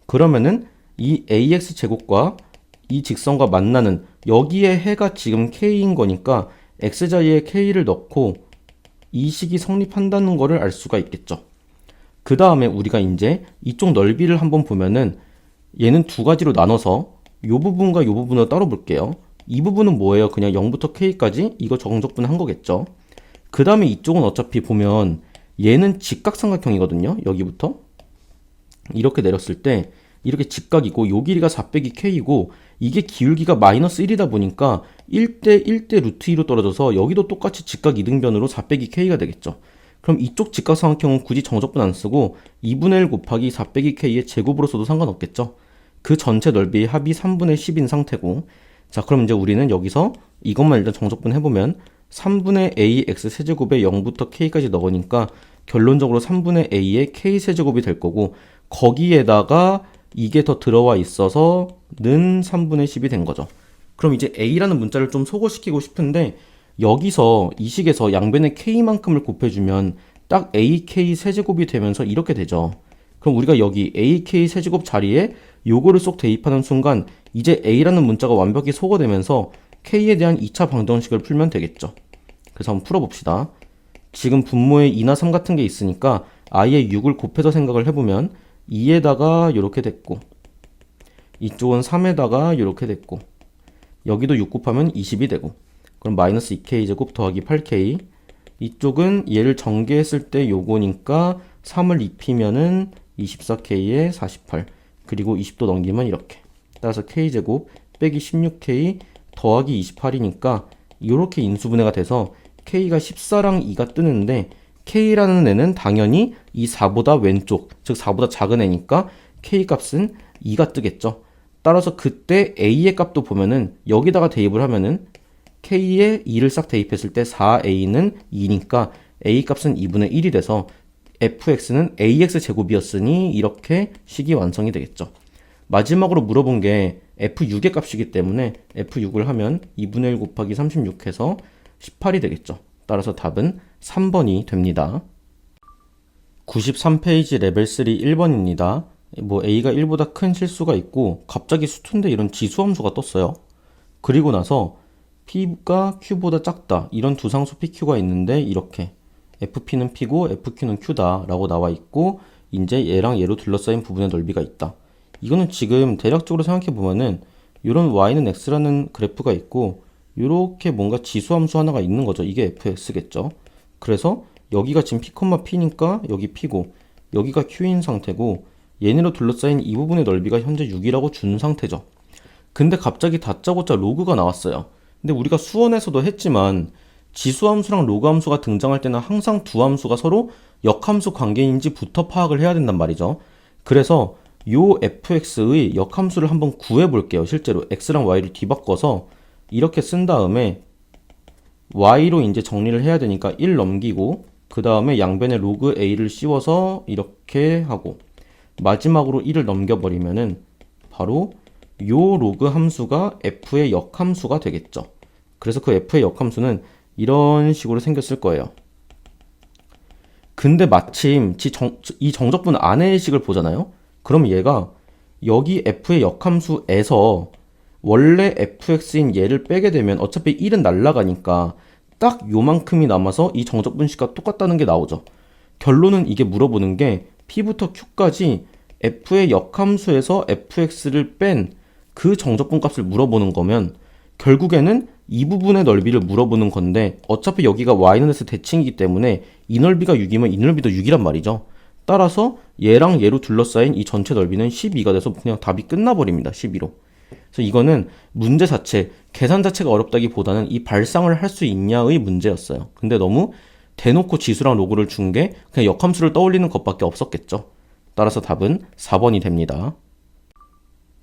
그러면은 이 ax 제곱과 이 직선과 만나는 여기에 해가 지금 k인 거니까 x자리에 k를 넣고 이 식이 성립한다는 거를 알 수가 있겠죠. 그 다음에 우리가 이제 이쪽 넓이를 한번 보면은 얘는 두 가지로 나눠서 요 부분과 요 부분을 따로 볼게요. 이 부분은 뭐예요? 그냥 0부터 k까지 이거 정적분 한 거겠죠. 그 다음에 이쪽은 어차피 보면 얘는 직각삼각형이거든요. 여기부터 이렇게 내렸을 때 이렇게 직각이고 요 길이가 4 빼기 k이고 이게 기울기가 마이너스 1이다 보니까 1대 1대 루트 2로 떨어져서 여기도 똑같이 직각 이등변으로 4 빼기 k가 되겠죠. 그럼 이쪽 직각삼각형은 굳이 정적분 안 쓰고 2분의 1 곱하기 4 빼기 k의 제곱으로 써도 상관없겠죠. 그 전체 넓이의 합이 3분의 10인 상태고 자 그럼 이제 우리는 여기서 이것만 일단 정적분 해보면 3분의 a x 세제곱에 0부터 k까지 넣으니까 결론적으로 3분의 a의 k 세제곱이 될 거고 거기에다가 이게 더 들어와 있어서 는 3분의 10이 된 거죠. 그럼 이제 a라는 문자를 좀 소거시키고 싶은데 여기서 이 식에서 양변의 k만큼을 곱해주면 딱 ak 세제곱이 되면서 이렇게 되죠. 그럼 우리가 여기 ak 세제곱 자리에 요거를 쏙 대입하는 순간 이제 a라는 문자가 완벽히 소거되면서 k에 대한 2차 방정식을 풀면 되겠죠. 그래서 한번 풀어봅시다. 지금 분모에 2나 3 같은 게 있으니까 아예 6을 곱해서 생각을 해보면 2에다가 이렇게 됐고 이쪽은 3에다가 이렇게 됐고 여기도 6 곱하면 20이 되고 그럼 마이너스 2k 제곱 더하기 8k 이쪽은 얘를 전개했을 때 요거니까 3을 입히면은 24k에 48 그리고 20도 넘기면 이렇게 따라서 k제곱 빼기 16k 더하기 28이니까 이렇게 인수분해가 돼서 k가 14랑 2가 뜨는데 k라는 애는 당연히 이 4보다 왼쪽 즉 4보다 작은 애니까 k 값은 2가 뜨겠죠. 따라서 그때 a의 값도 보면은 여기다가 대입을 하면은 k에 2를 싹 대입했을 때 4a는 2니까 a 값은 2분의 1이 돼서 fx는 ax 제곱이었으니 이렇게 식이 완성이 되겠죠. 마지막으로 물어본 게 f6의 값이기 때문에 f6을 하면 2분의 1 곱하기 36 해서 18이 되겠죠. 따라서 답은 3번이 됩니다. 93페이지 레벨 3 1번입니다. 뭐 a가 1보다 큰 실수가 있고 갑자기 수투인데 이런 지수함수가 떴어요. 그리고 나서 p가 q보다 작다 이런 두 상수 pq가 있는데 이렇게 fp는 p고 fq는 q다 라고 나와 있고 이제 얘랑 얘로 둘러싸인 부분의 넓이가 있다. 이거는 지금 대략적으로 생각해 보면은 이런 y는 x라는 그래프가 있고 이렇게 뭔가 지수함수 하나가 있는 거죠. 이게 fx겠죠. 그래서 여기가 지금 p, p니까 여기 p고 여기가 q인 상태고 얘네로 둘러싸인 이 부분의 넓이가 현재 6이라고 준 상태죠. 근데 갑자기 다짜고짜 로그가 나왔어요. 근데 우리가 수원에서도 했지만 지수함수랑 로그함수가 등장할 때는 항상 두 함수가 서로 역함수 관계인지부터 파악을 해야 된단 말이죠. 그래서 요 fx의 역함수를 한번 구해 볼게요. 실제로 x랑 y를 뒤바꿔서 이렇게 쓴 다음에 y로 이제 정리를 해야 되니까 1 넘기고 그 다음에 양변에 로그 a를 씌워서 이렇게 하고 마지막으로 1을 넘겨버리면은 바로 요 로그 함수가 f의 역함수가 되겠죠. 그래서 그 f의 역함수는 이런 식으로 생겼을 거예요. 근데 마침 이 정적분 안의 식을 보잖아요. 그럼 얘가 여기 f의 역함수에서 원래 fx인 얘를 빼게 되면 어차피 1은 날라가니까 딱 요만큼이 남아서 이 정적분식과 똑같다는 게 나오죠. 결론은 이게 물어보는 게 p부터 q까지 f의 역함수에서 fx를 뺀 그 정적분 값을 물어보는 거면 결국에는 이 부분의 넓이를 물어보는 건데 어차피 여기가 y-s 대칭이기 때문에 이 넓이가 6이면 이 넓이도 6이란 말이죠. 따라서 얘랑 얘로 둘러싸인 이 전체 넓이는 12가 돼서 그냥 답이 끝나버립니다. 12로. 그래서 이거는 문제 자체, 계산 자체가 어렵다기보다는 이 발상을 할 수 있냐의 문제였어요. 근데 너무 대놓고 지수랑 로그를 준 게 그냥 역함수를 떠올리는 것밖에 없었겠죠. 따라서 답은 4번이 됩니다.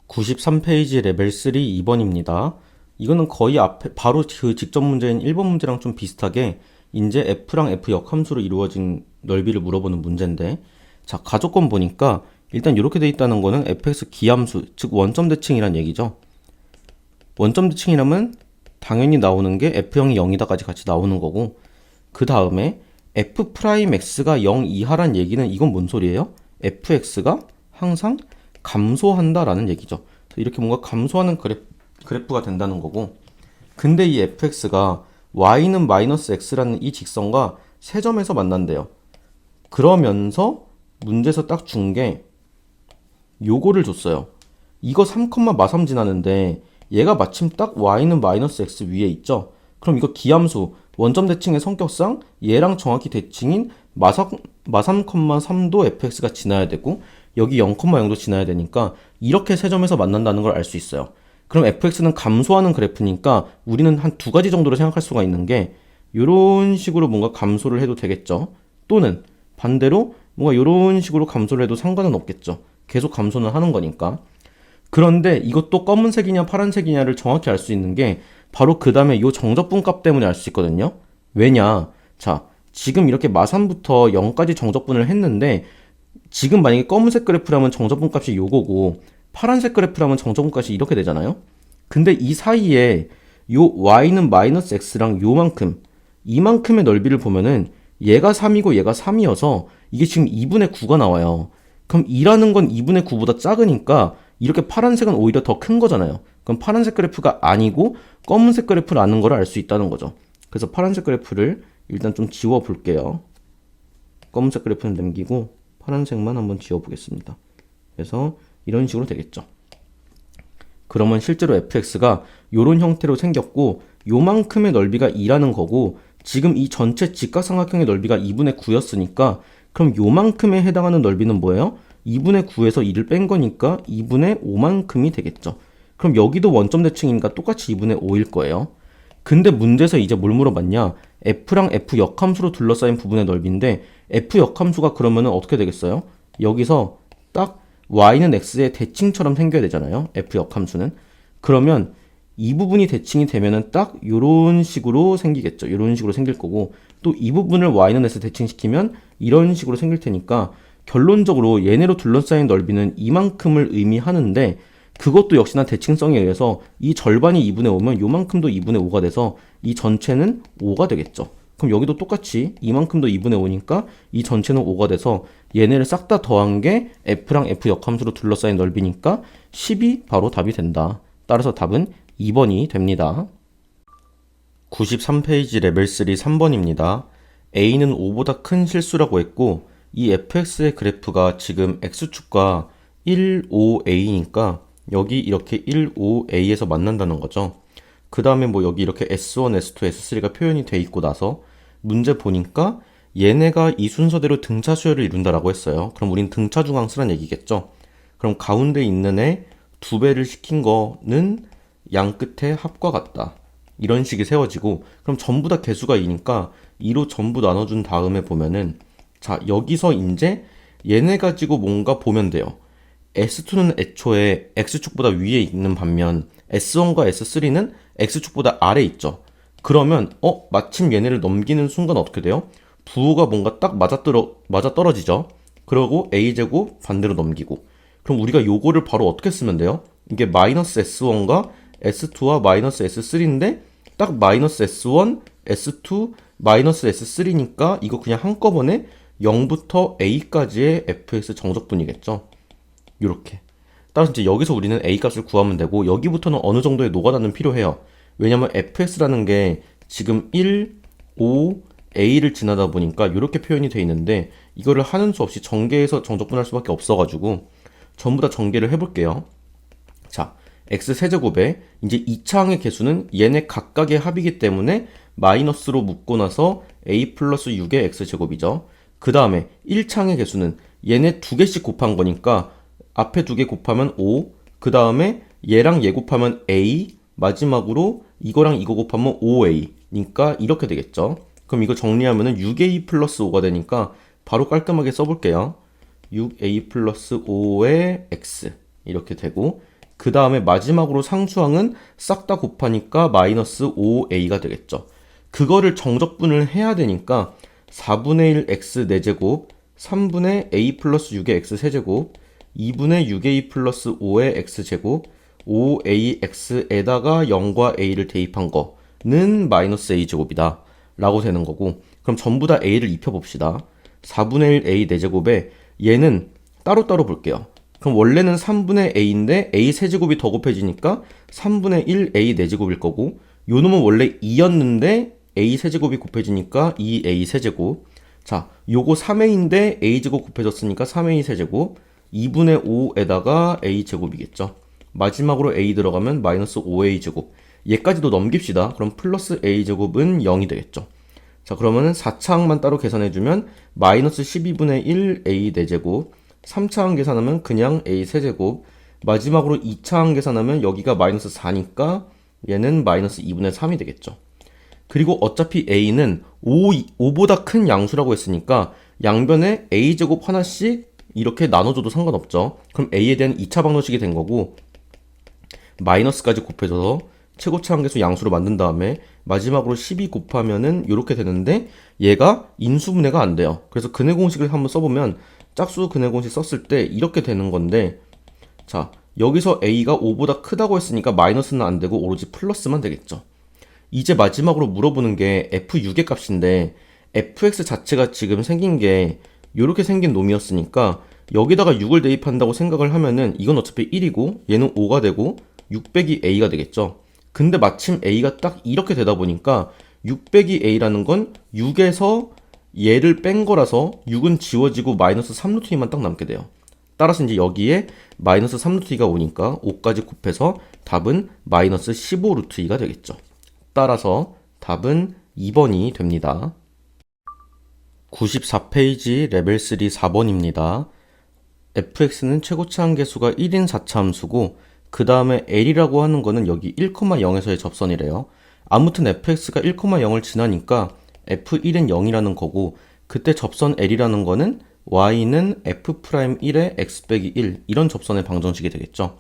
93페이지 레벨 3 2번입니다. 이거는 거의 앞에 바로 그 직전 문제인 1번 문제랑 좀 비슷하게 이제 f랑 f 역함수로 이루어진 넓이를 물어보는 문제인데, 자, 가조건 보니까 일단 이렇게 돼 있다는 거는 fx 기함수, 즉 원점 대칭이란 얘기죠. 원점 대칭이라면 당연히 나오는 게 f형이 0이다까지 같이 나오는 거고, 그 다음에 f'x가 0 이하란 얘기는 이건 뭔 소리예요? fx가 항상 감소한다라는 얘기죠. 이렇게 뭔가 감소하는 그래프가 된다는 거고, 근데 이 fx가 y는 마이너스 x라는 이 직선과 세점에서 만난대요. 그러면서 문제에서 딱 준 게 요거를 줬어요. 이거 3, 마삼 지나는데 얘가 마침 딱 y는 마이너스 x 위에 있죠. 그럼 이거 기함수 원점 대칭의 성격상 얘랑 정확히 대칭인 마삼, 3도 fx가 지나야 되고 여기 0,0도 지나야 되니까 이렇게 세 점에서 만난다는 걸 알 수 있어요. 그럼 fx는 감소하는 그래프니까 우리는 한 두 가지 정도로 생각할 수가 있는 게 이런 식으로 뭔가 감소를 해도 되겠죠. 또는 반대로 뭔가 이런 식으로 감소를 해도 상관은 없겠죠. 계속 감소는 하는 거니까. 그런데 이것도 검은색이냐 파란색이냐를 정확히 알 수 있는 게 바로 그 다음에 이 정적분 값 때문에 알 수 있거든요. 왜냐? 자, 지금 이렇게 마삼부터 0까지 정적분을 했는데 지금 만약에 검은색 그래프라면 정적분 값이 요거고 파란색 그래프라면 정적분 값이 이렇게 되잖아요. 근데 이 사이에 요 y는 마이너스 x랑 요만큼 이만큼의 넓이를 보면은 얘가 3이고 얘가 3이어서 이게 지금 2분의 9가 나와요. 그럼 2라는 건 2분의 9보다 작으니까 이렇게 파란색은 오히려 더 큰 거잖아요. 그럼 파란색 그래프가 아니고 검은색 그래프라는 걸 알 수 있다는 거죠. 그래서 파란색 그래프를 일단 좀 지워 볼게요. 검은색 그래프는 남기고 파란색만 한번 지워 보겠습니다. 그래서 이런 식으로 되겠죠. 그러면 실제로 fx가 이런 형태로 생겼고 요만큼의 넓이가 2라는 거고 지금 이 전체 직각삼각형의 넓이가 2분의 9였으니까 그럼 요만큼에 해당하는 넓이는 뭐예요? 2분의 9에서 2를 뺀 거니까 2분의 5만큼이 되겠죠. 그럼 여기도 원점 대칭이니까 똑같이 2분의 5일 거예요. 근데 문제에서 이제 뭘 물어봤냐? f랑 f 역함수로 둘러싸인 부분의 넓이인데 f 역함수가 그러면은 어떻게 되겠어요? 여기서 딱 y는 x의 대칭처럼 생겨야 되잖아요. f 역함수는. 그러면 이 부분이 대칭이 되면은 딱 요런 식으로 생기겠죠. 요런 식으로 생길 거고 또 이 부분을 y는 x 대칭시키면 이런 식으로 생길 테니까 결론적으로 얘네로 둘러싸인 넓이는 이만큼을 의미하는데 그것도 역시나 대칭성에 의해서 이 절반이 2분의 5면 요만큼도 2분의 5가 돼서 이 전체는 5가 되겠죠. 그럼 여기도 똑같이 이만큼도 2분의 5니까 이 전체는 5가 돼서 얘네를 싹 다 더한 게 f랑 f 역함수로 둘러싸인 넓이니까 10이 바로 답이 된다. 따라서 답은 2번이 됩니다. 93페이지 레벨 3 3번입니다. a는 5보다 큰 실수라고 했고 이 fx의 그래프가 지금 x축과 1, 5a니까 여기 이렇게 1, 5a에서 만난다는 거죠. 그 다음에 뭐 여기 이렇게 S1, S2, S3가 표현이 돼 있고 나서 문제 보니까 얘네가 이 순서대로 등차 수열을 이룬다라고 했어요. 그럼 우린 등차 중앙수란 얘기겠죠. 그럼 가운데 있는 애 2배를 시킨 거는 양 끝의 합과 같다. 이런 식이 세워지고, 그럼 전부 다 개수가 2니까 2로 전부 나눠준 다음에 보면은, 자, 여기서 이제 얘네 가지고 뭔가 보면 돼요. S2는 애초에 X축보다 위에 있는 반면 S1과 S3는 X축보다 아래에 있죠. 그러면 마침 얘네를 넘기는 순간 어떻게 돼요? 부호가 뭔가 딱 맞아떨어지죠. 그러고 A제곱 반대로 넘기고. 그럼 우리가 요거를 바로 어떻게 쓰면 돼요? 이게 마이너스 S1과 S2와 마이너스 S3인데 딱 마이너스 S1, S2, 마이너스 S3니까 이거 그냥 한꺼번에 0부터 A까지의 fx 정적분이겠죠. 요렇게. 따라서 이제 여기서 우리는 A 값을 구하면 되고 여기부터는 어느 정도의 노가다는 필요해요. 왜냐면 fx라는 게 지금 1, 5, A를 지나다 보니까 이렇게 표현이 돼 있는데 이거를 하는 수 없이 전개해서 정적분할 수밖에 없어가지고 전부 다 전개를 해볼게요. 자, x 세제곱에 이제 2차항의 개수는 얘네 각각의 합이기 때문에 마이너스로 묶고 나서 a 플러스 6의 x제곱이죠. 그 다음에 1차항의 개수는 얘네 2개씩 곱한 거니까 앞에 2개 곱하면 5, 그 다음에 얘랑 얘 곱하면 a, 마지막으로 이거랑 이거 곱하면 5a니까 이렇게 되겠죠. 그럼 이거 정리하면은 6a 플러스 5가 되니까 바로 깔끔하게 써볼게요. 6a 플러스 5의 x 이렇게 되고 그 다음에 마지막으로 상수항은 싹 다 곱하니까 마이너스 5a가 되겠죠. 그거를 정적분을 해야 되니까 4분의 1 x 4제곱 3분의 a 플러스 6의 x 세제곱 2분의 6a 플러스 5의 x제곱 5ax에다가 0과 a를 대입한 거는 마이너스 a제곱이다 라고 되는 거고, 그럼 전부 다 a를 입혀봅시다. 4분의 1 a 4제곱에 얘는 따로따로 볼게요. 그럼 원래는 3분의 a인데 a 세제곱이 더 곱해지니까 3분의 1 a 4제곱일 거고, 요 놈은 원래 2였는데 a 세제곱이 곱해지니까 2a 세제곱. 자, 요거 3a인데 a제곱 곱해졌으니까 3a 세제곱 2분의 5에다가 a제곱이겠죠. 마지막으로 a 들어가면 마이너스 5a제곱. 얘까지도 넘깁시다. 그럼 플러스 a제곱은 0이 되겠죠. 자, 그러면은 4차항만 따로 계산해주면 마이너스 12분의 1 a 4제곱 3차항 계산하면 그냥 a 세제곱 마지막으로 2차항 계산하면 여기가 마이너스 4니까 얘는 마이너스 2분의 3이 되겠죠. 그리고 어차피 a는 5보다 큰 양수라고 했으니까 양변에 a제곱 하나씩 이렇게 나눠줘도 상관없죠. 그럼 a에 대한 2차 방정식이 된 거고 마이너스까지 곱해져서 최고차항계수 양수로 만든 다음에 마지막으로 12 곱하면은 이렇게 되는데 얘가 인수분해가 안 돼요. 그래서 근해 공식을 한번 써보면 짝수 근해 공식 썼을 때 이렇게 되는 건데, 자, 여기서 a가 5보다 크다고 했으니까 마이너스는 안 되고 오로지 플러스만 되겠죠. 이제 마지막으로 물어보는 게 f6의 값인데 fx 자체가 지금 생긴 게 이렇게 생긴 놈이었으니까 여기다가 6을 대입한다고 생각을 하면은 이건 어차피 1이고 얘는 5가 되고 6 빼기 a가 되겠죠. 근데 마침 a가 딱 이렇게 되다 보니까 6 빼기 a라는 건 6에서 얘를 뺀 거라서 6은 지워지고 마이너스 3루트만 딱 남게 돼요. 따라서 이제 여기에 마이너스 3루트가 오니까 5까지 곱해서 답은 마이너스 15루트가 되겠죠. 따라서 답은 2번이 됩니다. 94페이지 레벨 3 4번입니다. fx는 최고차항 계수가 1인 4차 함수고 그 다음에 l이라고 하는 거는 여기 1,0에서의 접선이래요. 아무튼 fx가 1,0을 지나니까 f1은 0이라는 거고 그때 접선 l이라는 거는 y는 f'1의 x 빼기 1 이런 접선의 방정식이 되겠죠.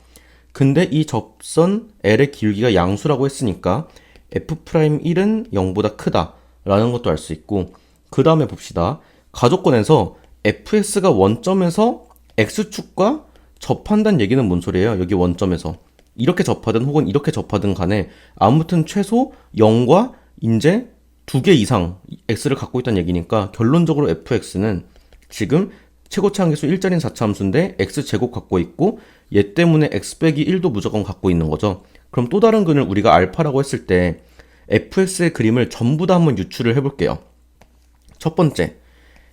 근데 이 접선 l의 길기가 양수라고 했으니까 f'1은 0보다 크다 라는 것도 알 수 있고, 그 다음에 봅시다. 가족권에서 fx가 원점에서 x축과 접한다는 얘기는 뭔 소리예요? 여기 원점에서 이렇게 접하든 혹은 이렇게 접하든 간에 아무튼 최소 0과 이제 2개 이상 x를 갖고 있다는 얘기니까 결론적으로 fx는 지금 최고차항계수 1자리인 4차 함수인데 x제곱 갖고 있고 얘 때문에 x 빼기 1도 무조건 갖고 있는 거죠. 그럼 또 다른 근을 우리가 알파라고 했을 때 fx의 그림을 전부 다 한번 유출을 해볼게요. 첫 번째,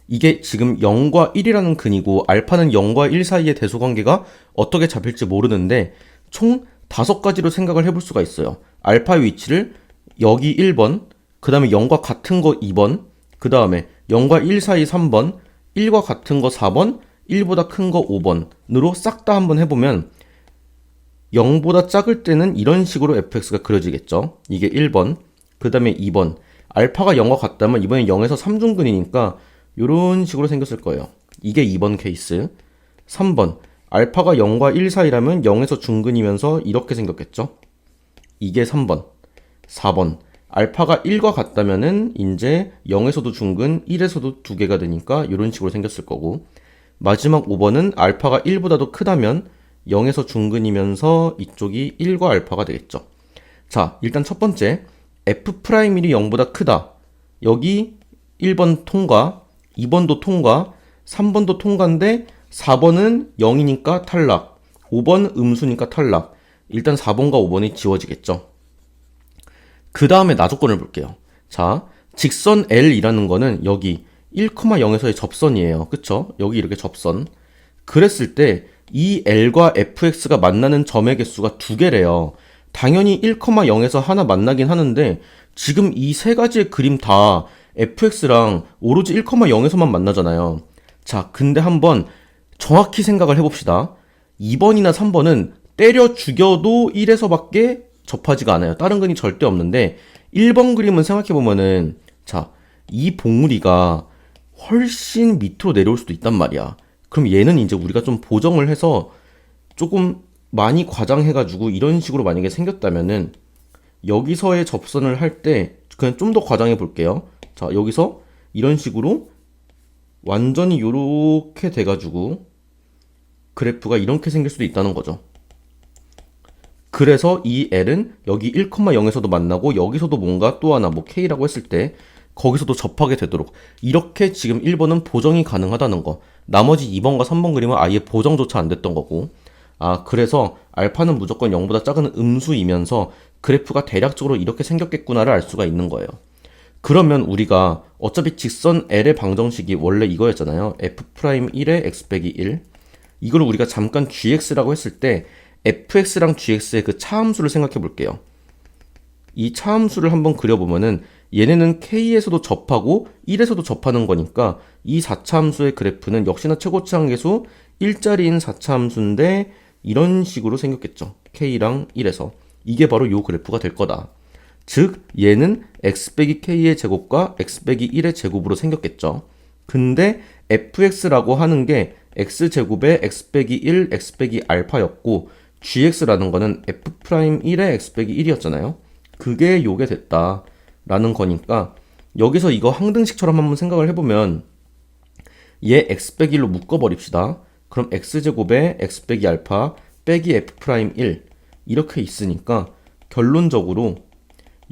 이게 지금 0과 1이라는 근이고 알파는 0과 1 사이의 대소관계가 어떻게 잡힐지 모르는데 총 5가지로 생각을 해볼 수가 있어요. 알파의 위치를 여기 1번, 그 다음에 0과 같은 거 2번, 그 다음에 0과 1 사이 3번, 1과 같은 거 4번, 1보다 큰 거 5번으로 싹 다 한번 해보면 0보다 작을 때는 이런 식으로 fx가 그려지겠죠. 이게 1번. 그 다음에 2번. 알파가 0과 같다면 이번엔 0에서 3중근이니까 이런 식으로 생겼을 거예요. 이게 2번 케이스. 3번. 알파가 0과 1 사이라면 0에서 중근이면서 이렇게 생겼겠죠. 이게 3번. 4번. 알파가 1과 같다면은 이제 0에서도 중근, 1에서도 두 개가 되니까 이런 식으로 생겼을 거고. 마지막 5번은 알파가 1보다도 크다면 0에서 중근이면서 이쪽이 1과 알파가 되겠죠. 자, 일단 첫 번째 F'I 0보다 크다. 여기 1번 통과, 2번도 통과, 3번도 통과인데 4번은 0이니까 탈락, 5번 음수니까 탈락. 일단 4번과 5번이 지워지겠죠. 그 다음에 나조건을 볼게요. 자, 직선 L이라는 거는 여기 1,0에서의 접선이에요. 그쵸? 여기 이렇게 접선. 그랬을 때 이 L과 fx가 만나는 점의 개수가 두 개래요. 당연히 1,0에서 하나 만나긴 하는데 지금 이 세 가지의 그림 다 fx랑 오로지 1,0에서만 만나잖아요. 자, 근데 한번 정확히 생각을 해봅시다. 2번이나 3번은 때려 죽여도 1에서밖에 접하지가 않아요. 다른 근이 절대 없는데 1번 그림은 생각해보면은 자, 이 봉우리가 훨씬 밑으로 내려올 수도 있단 말이야. 그럼 얘는 이제 우리가 좀 보정을 해서 조금 많이 과장해가지고 이런 식으로 만약에 생겼다면은 여기서의 접선을 할 때 그냥 좀 더 과장해 볼게요. 자, 여기서 이런 식으로 완전히 요렇게 돼가지고 그래프가 이렇게 생길 수도 있다는 거죠. 그래서 이 L은 여기 1,0에서도 만나고 여기서도 뭔가 또 하나 뭐 K라고 했을 때 거기서도 접하게 되도록 이렇게 지금 1번은 보정이 가능하다는 거. 나머지 2번과 3번 그림은 아예 보정조차 안 됐던 거고. 아, 그래서 알파는 무조건 0보다 작은 음수이면서 그래프가 대략적으로 이렇게 생겼겠구나를 알 수가 있는 거예요. 그러면 우리가 어차피 직선 L의 방정식이 원래 이거였잖아요. F'1의 x 빼기 1. 이걸 우리가 잠깐 gx라고 했을 때 fx랑 gx의 그 차함수를 생각해 볼게요. 이 차함수를 한번 그려보면은 얘네는 k에서도 접하고 1에서도 접하는 거니까 이 4차함수의 그래프는 역시나 최고차항계수 1짜리인 4차함수인데 이런 식으로 생겼겠죠. k랑 1에서. 이게 바로 요 그래프가 될 거다. 즉 얘는 x 빼기 k의 제곱과 x 빼기 1의 제곱으로 생겼겠죠. 근데 fx라고 하는 게 x제곱의 x 빼기 1, x 빼기 알파였고 gx라는 거는 f'1의 x 빼기 1이었잖아요. 그게 요게 됐다 라는 거니까 여기서 이거 항등식처럼 한번 생각을 해보면 얘 x 빼기 1로 묶어버립시다. 그럼 x제곱에 x 빼기 알파 빼기 f'1 이렇게 있으니까 결론적으로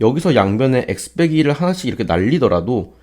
여기서 양변에 x 빼기 1을 하나씩 이렇게 날리더라도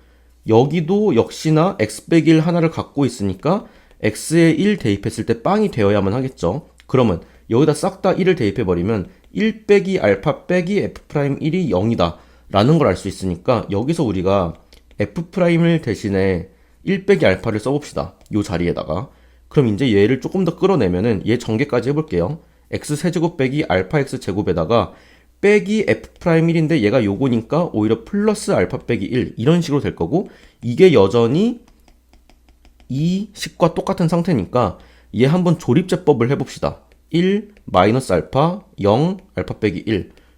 여기도 역시나 x 빼기 1 하나를 갖고 있으니까 x에 1 대입했을 때 빵이 되어야만 하겠죠. 그러면 여기다 싹 다 1을 대입해버리면 1 빼기 알파 빼기 f'1이 0이다 라는 걸 알 수 있으니까 여기서 우리가 f'1 대신에 1 빼기 알파를 써봅시다. 요 자리에다가. 그럼 이제 얘를 조금 더 끌어내면은 얘 전개까지 해볼게요. x 세제곱 빼기 알파 x 제곱에다가 빼기 f'1인데 얘가 요거니까 오히려 플러스 알파 빼기 1 이런 식으로 될 거고 이게 여전히 이 식과 똑같은 상태니까 얘 한번 조립제법을 해봅시다. 1 마이너스 알파 0 알파 빼기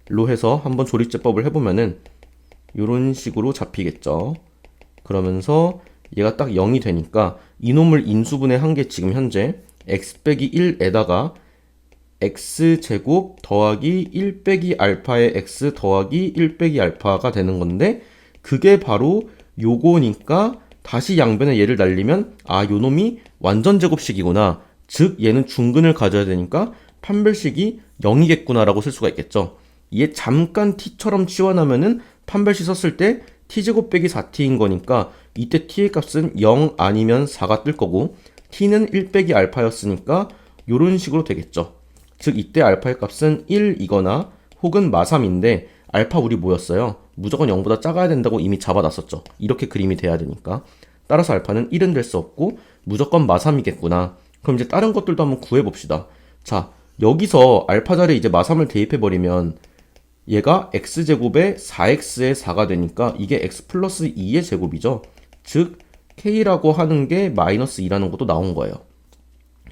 1로 해서 한번 조립제법을 해보면은 요런 식으로 잡히겠죠. 그러면서 얘가 딱 0이 되니까 이놈을 인수분해 한 게 지금 현재 x 빼기 1에다가 x제곱 더하기 1 빼기 알파의 x 더하기 1 빼기 알파가 되는 건데 그게 바로 요거니까 다시 양변에 얘를 날리면 아 요놈이 완전 제곱식이구나. 즉 얘는 중근을 가져야 되니까 판별식이 0이겠구나 라고 쓸 수가 있겠죠. 얘 잠깐 t처럼 치환하면은 판별식 썼을 때 t제곱 빼기 4t인 거니까 이때 t의 값은 0 아니면 4가 뜰 거고 t는 1 빼기 알파였으니까 요런 식으로 되겠죠. 즉 이때 알파의 값은 1이거나 혹은 마3인데 알파 우리 뭐였어요? 무조건 0보다 작아야 된다고 이미 잡아놨었죠. 이렇게 그림이 돼야 되니까. 따라서 알파는 1은 될 수 없고 무조건 마3이겠구나. 그럼 이제 다른 것들도 한번 구해봅시다. 자, 여기서 알파 자리에 이제 마3을 대입해버리면 얘가 x제곱에 4x의 4가 되니까 이게 x 플러스 2의 제곱이죠. 즉 k라고 하는 게 마이너스 2라는 것도 나온 거예요.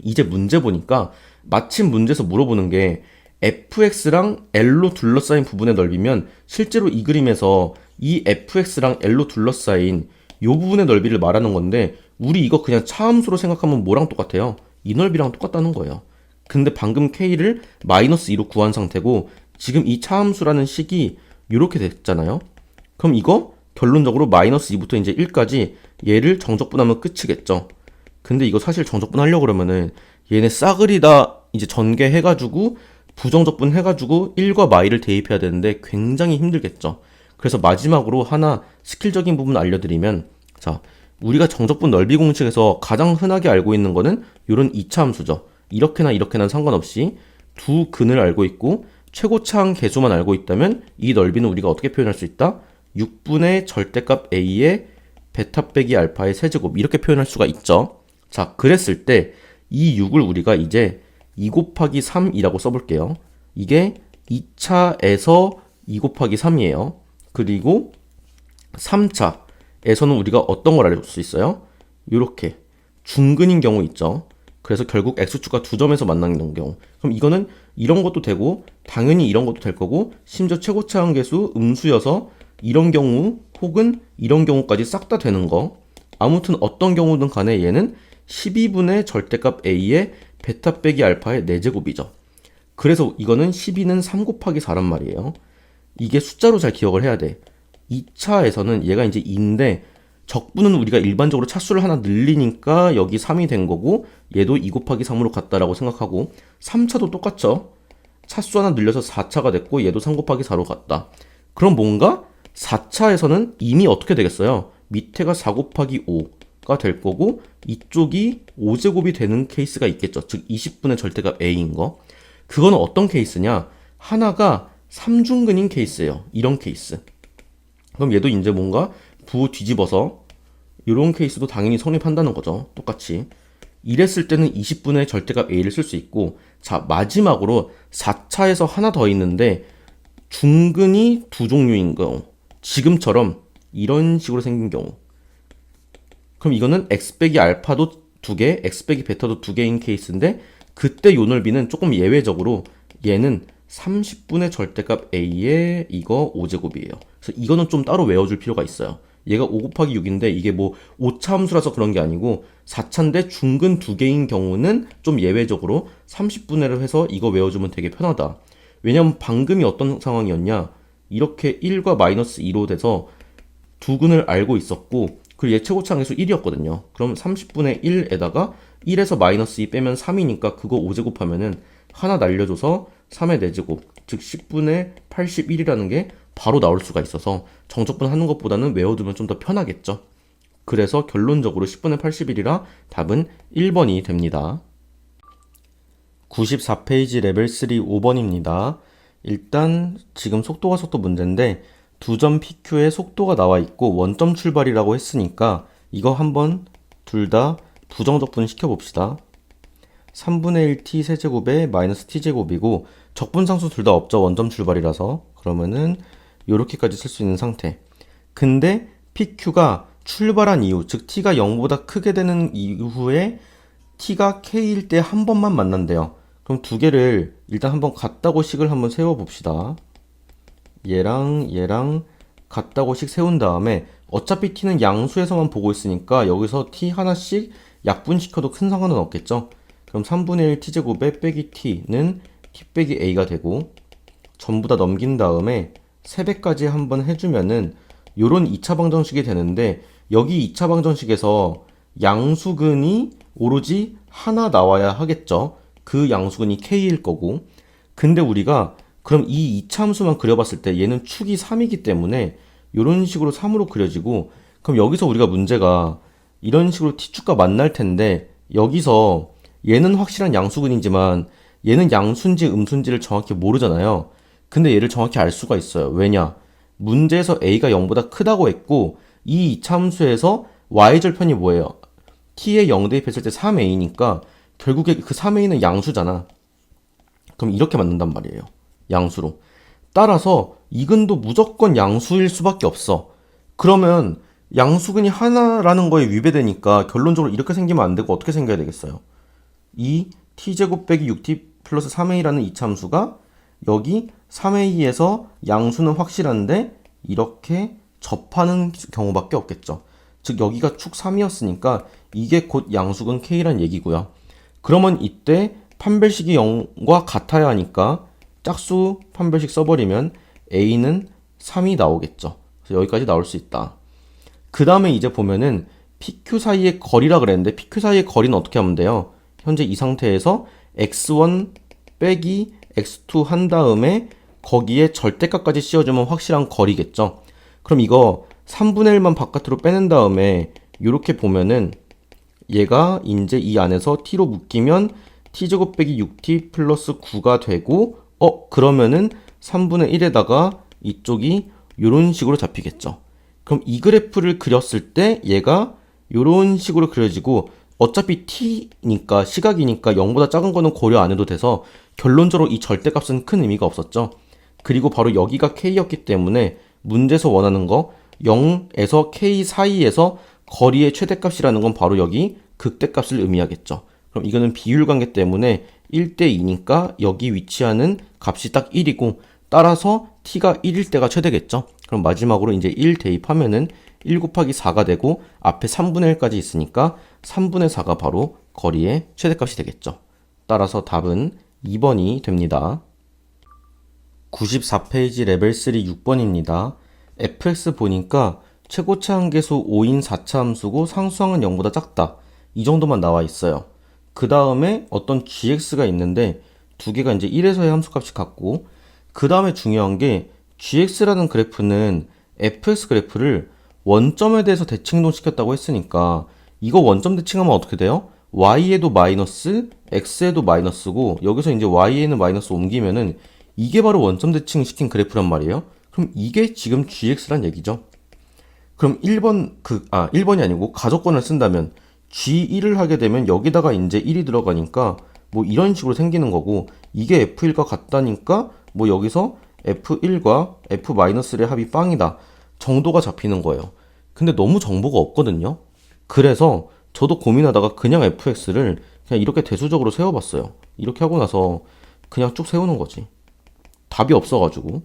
이제 문제 보니까 마침 문제에서 물어보는 게 fx랑 l로 둘러싸인 부분의 넓이면 실제로 이 그림에서 이 fx랑 l로 둘러싸인 이 부분의 넓이를 말하는 건데 우리 이거 그냥 차함수로 생각하면 뭐랑 똑같아요? 이 넓이랑 똑같다는 거예요. 근데 방금 k를 마이너스 2로 구한 상태고 지금 이 차함수라는 식이 이렇게 됐잖아요. 그럼 이거 결론적으로 마이너스 2부터 이제 1까지 얘를 정적분하면 끝이겠죠. 근데 이거 사실 정적분 하려고 그러면은 얘네 싸그리 다 이제 전개해가지고 부정적분 해가지고 1과 마이를 대입해야 되는데 굉장히 힘들겠죠. 그래서 마지막으로 하나 스킬적인 부분 알려드리면, 자, 우리가 정적분 넓이 공식에서 가장 흔하게 알고 있는 거는 이런 2차 함수죠. 이렇게나 이렇게나 상관없이 두 근을 알고 있고 최고차항 계수만 알고 있다면 이 넓이는 우리가 어떻게 표현할 수 있다? 6분의 절대값 a의 베타 빼기 알파의 세제곱 이렇게 표현할 수가 있죠. 자, 그랬을 때 이 6을 우리가 이제 2 곱하기 3이라고 써볼게요. 이게 2차에서 2 곱하기 3이에요. 그리고 3차에서는 우리가 어떤 걸 알릴 수 있어요? 이렇게 중근인 경우 있죠. 그래서 결국 x축과 두 점에서 만나는 경우. 그럼 이거는 이런 것도 되고 당연히 이런 것도 될 거고 심지어 최고차항 계수 음수여서 이런 경우 혹은 이런 경우까지 싹 다 되는 거. 아무튼 어떤 경우든 간에 얘는 12분의 절대값 a의 베타 빼기 알파의 4제곱이죠. 그래서 이거는 12는 3 곱하기 4란 말이에요. 이게 숫자로 잘 기억을 해야 돼. 2차에서는 얘가 이제 2인데 적분은 우리가 일반적으로 차수를 하나 늘리니까 여기 3이 된 거고 얘도 2 곱하기 3으로 갔다라고 생각하고 3차도 똑같죠. 차수 하나 늘려서 4차가 됐고 얘도 3 곱하기 4로 갔다. 그럼 뭔가 4차에서는 이미 어떻게 되겠어요? 밑에가 4 곱하기 5가 될 거고 이쪽이 5제곱이 되는 케이스가 있겠죠. 즉 20분의 절대값 a인 거. 그거는 어떤 케이스냐? 하나가 3중근인 케이스예요. 이런 케이스. 그럼 얘도 이제 뭔가 부 뒤집어서 이런 케이스도 당연히 성립한다는 거죠. 똑같이. 이랬을 때는 20분의 절대값 a를 쓸 수 있고, 자, 마지막으로 4차에서 하나 더 있는데 중근이 두 종류인 경우, 지금처럼 이런 식으로 생긴 경우, 그럼 이거는 x 빼기 알파도 2개, x 빼기 베타도 2개인 케이스인데 그때 요 넓이는 조금 예외적으로 얘는 30분의 절대값 a의 이거 5제곱이에요. 그래서 이거는 좀 따로 외워줄 필요가 있어요. 얘가 5 곱하기 6인데 이게 뭐 5차 함수라서 그런 게 아니고 4차인데 중근 2개인 경우는 좀 예외적으로 30분의를 해서 이거 외워주면 되게 편하다. 왜냐면 방금이 어떤 상황이었냐? 이렇게 1과 마이너스 2로 돼서 두 근을 알고 있었고 그리고 얘 최고차항계수 1이었거든요. 그럼 30분의 1에다가 1에서 마이너스 2 빼면 3이니까 그거 5제곱 하면은 하나 날려줘서 3의 4제곱, 즉 10분의 81이라는 게 바로 나올 수가 있어서 정적분 하는 것보다는 외워두면 좀 더 편하겠죠. 그래서 결론적으로 10분의 81이라 답은 1번이 됩니다. 94페이지 레벨 3 5번입니다. 일단 지금 속도가 속도 문제인데 두 점 PQ에 속도가 나와 있고 원점 출발이라고 했으니까 이거 한번 둘 다 부정적분 시켜봅시다. 3분의 1 t 세제곱에 마이너스 t제곱이고 적분상수 둘 다 없죠. 원점 출발이라서. 그러면은 요렇게까지 쓸 수 있는 상태. 근데 PQ가 출발한 이후, 즉 t가 0보다 크게 되는 이후에 t가 k일 때 한 번만 만난대요. 그럼 두 개를 일단 한번 같다고 식을 한번 세워봅시다. 얘랑 같다고 식 세운 다음에 어차피 t는 양수에서만 보고 있으니까 여기서 t 하나씩 약분시켜도 큰 상관은 없겠죠. 그럼 3분의 1 t제곱에 빼기 t는 t 빼기 a가 되고 전부 다 넘긴 다음에 3배까지 한번 해주면은 요런 2차 방정식이 되는데 여기 2차 방정식에서 양수근이 오로지 하나 나와야 하겠죠. 그 양수근이 k일 거고 근데 우리가 그럼 이 2차 함수만 그려봤을 때 얘는 축이 3이기 때문에 이런 식으로 3으로 그려지고 그럼 여기서 우리가 문제가 이런 식으로 t축과 만날 텐데 여기서 얘는 확실한 양수근이지만 얘는 양수인지 음수인지를 정확히 모르잖아요. 근데 얘를 정확히 알 수가 있어요. 왜냐? 문제에서 a가 0보다 크다고 했고 이 2차 함수에서 y절편이 뭐예요? t에 0 대입했을 때 3a니까 결국에 그 3a는 양수잖아. 그럼 이렇게 만든단 말이에요. 양수로. 따라서 이 근도 무조건 양수일 수밖에 없어. 그러면 양수근이 하나라는 거에 위배되니까 결론적으로 이렇게 생기면 안 되고 어떻게 생겨야 되겠어요? 이 t제곱 빼기 6t 플러스 3a라는 이차함수가 여기 3a에서 양수는 확실한데 이렇게 접하는 경우밖에 없겠죠. 즉 여기가 축 3이었으니까 이게 곧 양수근 k란 얘기고요. 그러면 이때 판별식이 0과 같아야 하니까 짝수 판별식 써버리면 a는 3이 나오겠죠. 그래서 여기까지 나올 수 있다. 그 다음에 이제 보면은 PQ 사이의 거리라 그랬는데 PQ 사이의 거리는 어떻게 하면 돼요? 현재 이 상태에서 x1 빼기 x2 한 다음에 거기에 절대값까지 씌워주면 확실한 거리겠죠. 그럼 이거 3분의 1만 바깥으로 빼낸 다음에 이렇게 보면은 얘가 이제 이 안에서 t로 묶이면 t제곱 빼기 6t 플러스 9가 되고 그러면은 3분의 1에다가 이쪽이 이런 식으로 잡히겠죠. 그럼 이 그래프를 그렸을 때 얘가 이런 식으로 그려지고 어차피 t니까 시각이니까 0보다 작은 거는 고려 안 해도 돼서 결론적으로 이 절대값은 큰 의미가 없었죠. 그리고 바로 여기가 k였기 때문에 문제에서 원하는 거 0에서 k 사이에서 거리의 최대값이라는 건 바로 여기 극대값을 의미하겠죠. 그럼 이거는 비율관계 때문에 1대2니까 여기 위치하는 값이 딱 1이고 따라서 t가 1일 때가 최대겠죠. 그럼 마지막으로 이제 1 대입하면은 1 곱하기 4가 되고 앞에 3분의 1까지 있으니까 3분의 4가 바로 거리의 최대값이 되겠죠. 따라서 답은 2번이 됩니다. 94페이지 레벨 3 6번입니다. fx 보니까 최고차 한계수 5인 4차 함수고 상수항은 0보다 작다. 이 정도만 나와 있어요. 그 다음에 어떤 gx가 있는데 두 개가 이제 1에서의 함수값이 같고 그 다음에 중요한 게 gx라는 그래프는 fx 그래프를 원점에 대해서 대칭동시켰다고 했으니까 이거 원점 대칭하면 어떻게 돼요? y에도 마이너스, x에도 마이너스고 여기서 이제 y에는 마이너스 옮기면은 이게 바로 원점 대칭 시킨 그래프란 말이에요. 그럼 이게 지금 gx란 얘기죠. 그럼 1번이 아니고 가족권을 쓴다면 G1을 하게 되면 여기다가 이제 1이 들어가니까 뭐 이런 식으로 생기는 거고 이게 F1과 같다니까 뭐 여기서 F1과 F-의 합이 빵이다 정도가 잡히는 거예요. 근데 너무 정보가 없거든요. 그래서 저도 고민하다가 그냥 fx를 그냥 이렇게 대수적으로 세워봤어요. 이렇게 하고 나서 그냥 쭉 세우는 거지. 답이 없어가지고.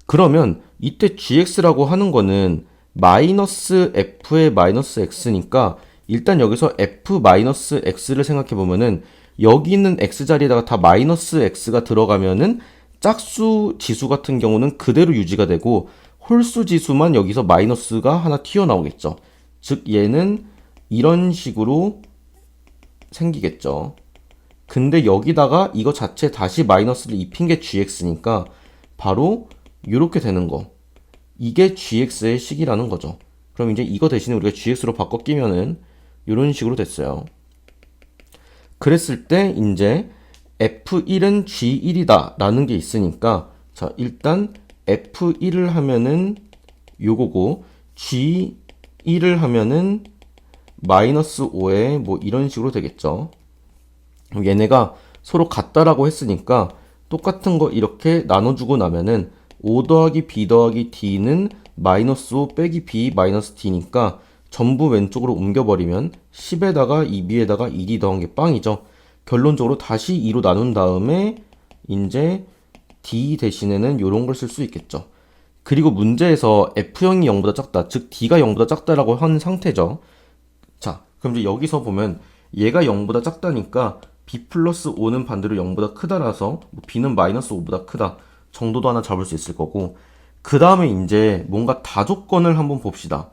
그러면 이때 gx라고 하는 거는 마이너스 f의 마이너스 x니까 일단 여기서 f-x를 생각해보면은 여기 있는 x 자리에다가 다 마이너스 x가 들어가면은 짝수 지수 같은 경우는 그대로 유지가 되고 홀수 지수만 여기서 마이너스가 하나 튀어나오겠죠. 즉 얘는 이런 식으로 생기겠죠. 근데 여기다가 이거 자체 다시 마이너스를 입힌 게 gx니까 바로 이렇게 되는 거. 이게 gx의 식이라는 거죠. 그럼 이제 이거 대신에 우리가 gx로 바꿔 끼면은 이런 식으로 됐어요. 그랬을 때 이제 f1은 g1이다 라는 게 있으니까 자 일단 f1을 하면은 요거고 g1을 하면은 마이너스 5에 뭐 이런 식으로 되겠죠. 얘네가 서로 같다라고 했으니까 똑같은 거 이렇게 나눠주고 나면은 5 더하기 b 더하기 d는 마이너스 5 빼기 b 마이너스 d니까 전부 왼쪽으로 옮겨버리면 10에다가 2b에다가 1이 더한 게 빵이죠. 결론적으로 다시 2로 나눈 다음에 이제 d 대신에는 이런 걸 쓸 수 있겠죠. 그리고 문제에서 f형이 0보다 작다, 즉 d가 0보다 작다라고 한 상태죠. 자, 그럼 이제 여기서 보면 얘가 0보다 작다니까 b 플러스 5는 반대로 0보다 크다라서 b는 마이너스 5보다 크다 정도도 하나 잡을 수 있을 거고 그 다음에 이제 뭔가 다조건을 한번 봅시다.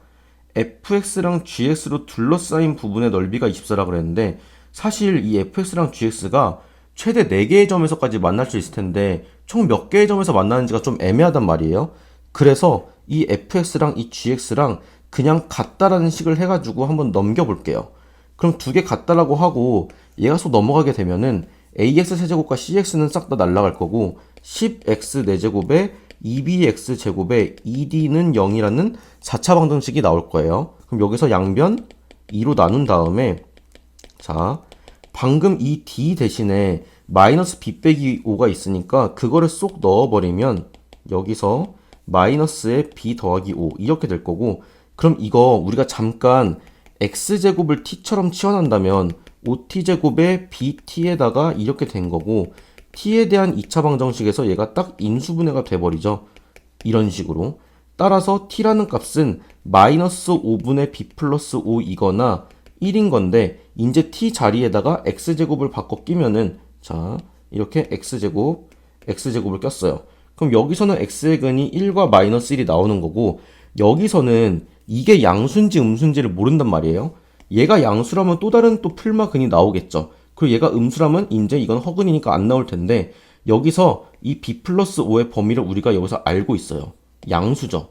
fx랑 gx로 둘러싸인 부분의 넓이가 24라 그랬는데 사실 이 fx랑 gx가 최대 4개의 점에서까지 만날 수 있을 텐데 총 몇 개의 점에서 만나는지가 좀 애매하단 말이에요. 그래서 이 fx랑 이 gx랑 그냥 같다라는 식을 해가지고 한번 넘겨볼게요. 그럼 두 개 같다라고 하고 얘가 쏙 넘어가게 되면은 ax 세제곱과 cx는 싹 다 날라갈 거고 10x 4제곱에 2bx 제곱에 2d는 0이라는 4차 방정식이 나올 거예요. 그럼 여기서 양변 2로 나눈 다음에 자 방금 이 d 대신에 마이너스 b 빼기 5가 있으니까 그거를 쏙 넣어버리면 여기서 마이너스에 b 더하기 5 이렇게 될 거고 그럼 이거 우리가 잠깐 x제곱을 t처럼 치환한다면 5t제곱에 bt에다가 이렇게 된 거고 t에 대한 2차 방정식에서 얘가 딱 인수분해가 돼버리죠. 이런 식으로. 따라서 t라는 값은 마이너스 5분의 b 플러스 5이거나 1인 건데 이제 t 자리에다가 x제곱을 바꿔 끼면은 자 이렇게 x제곱을 꼈어요. 그럼 여기서는 x의 근이 1과 마이너스 1이 나오는 거고 여기서는 이게 양수인지 음수인지를 모른단 말이에요. 얘가 양수라면 또 다른 또 풀마 근이 나오겠죠. 그리고 얘가 음수라면 이제 이건 허근이니까 안 나올 텐데 여기서 이 b 플러스 5의 범위를 우리가 여기서 알고 있어요. 양수죠.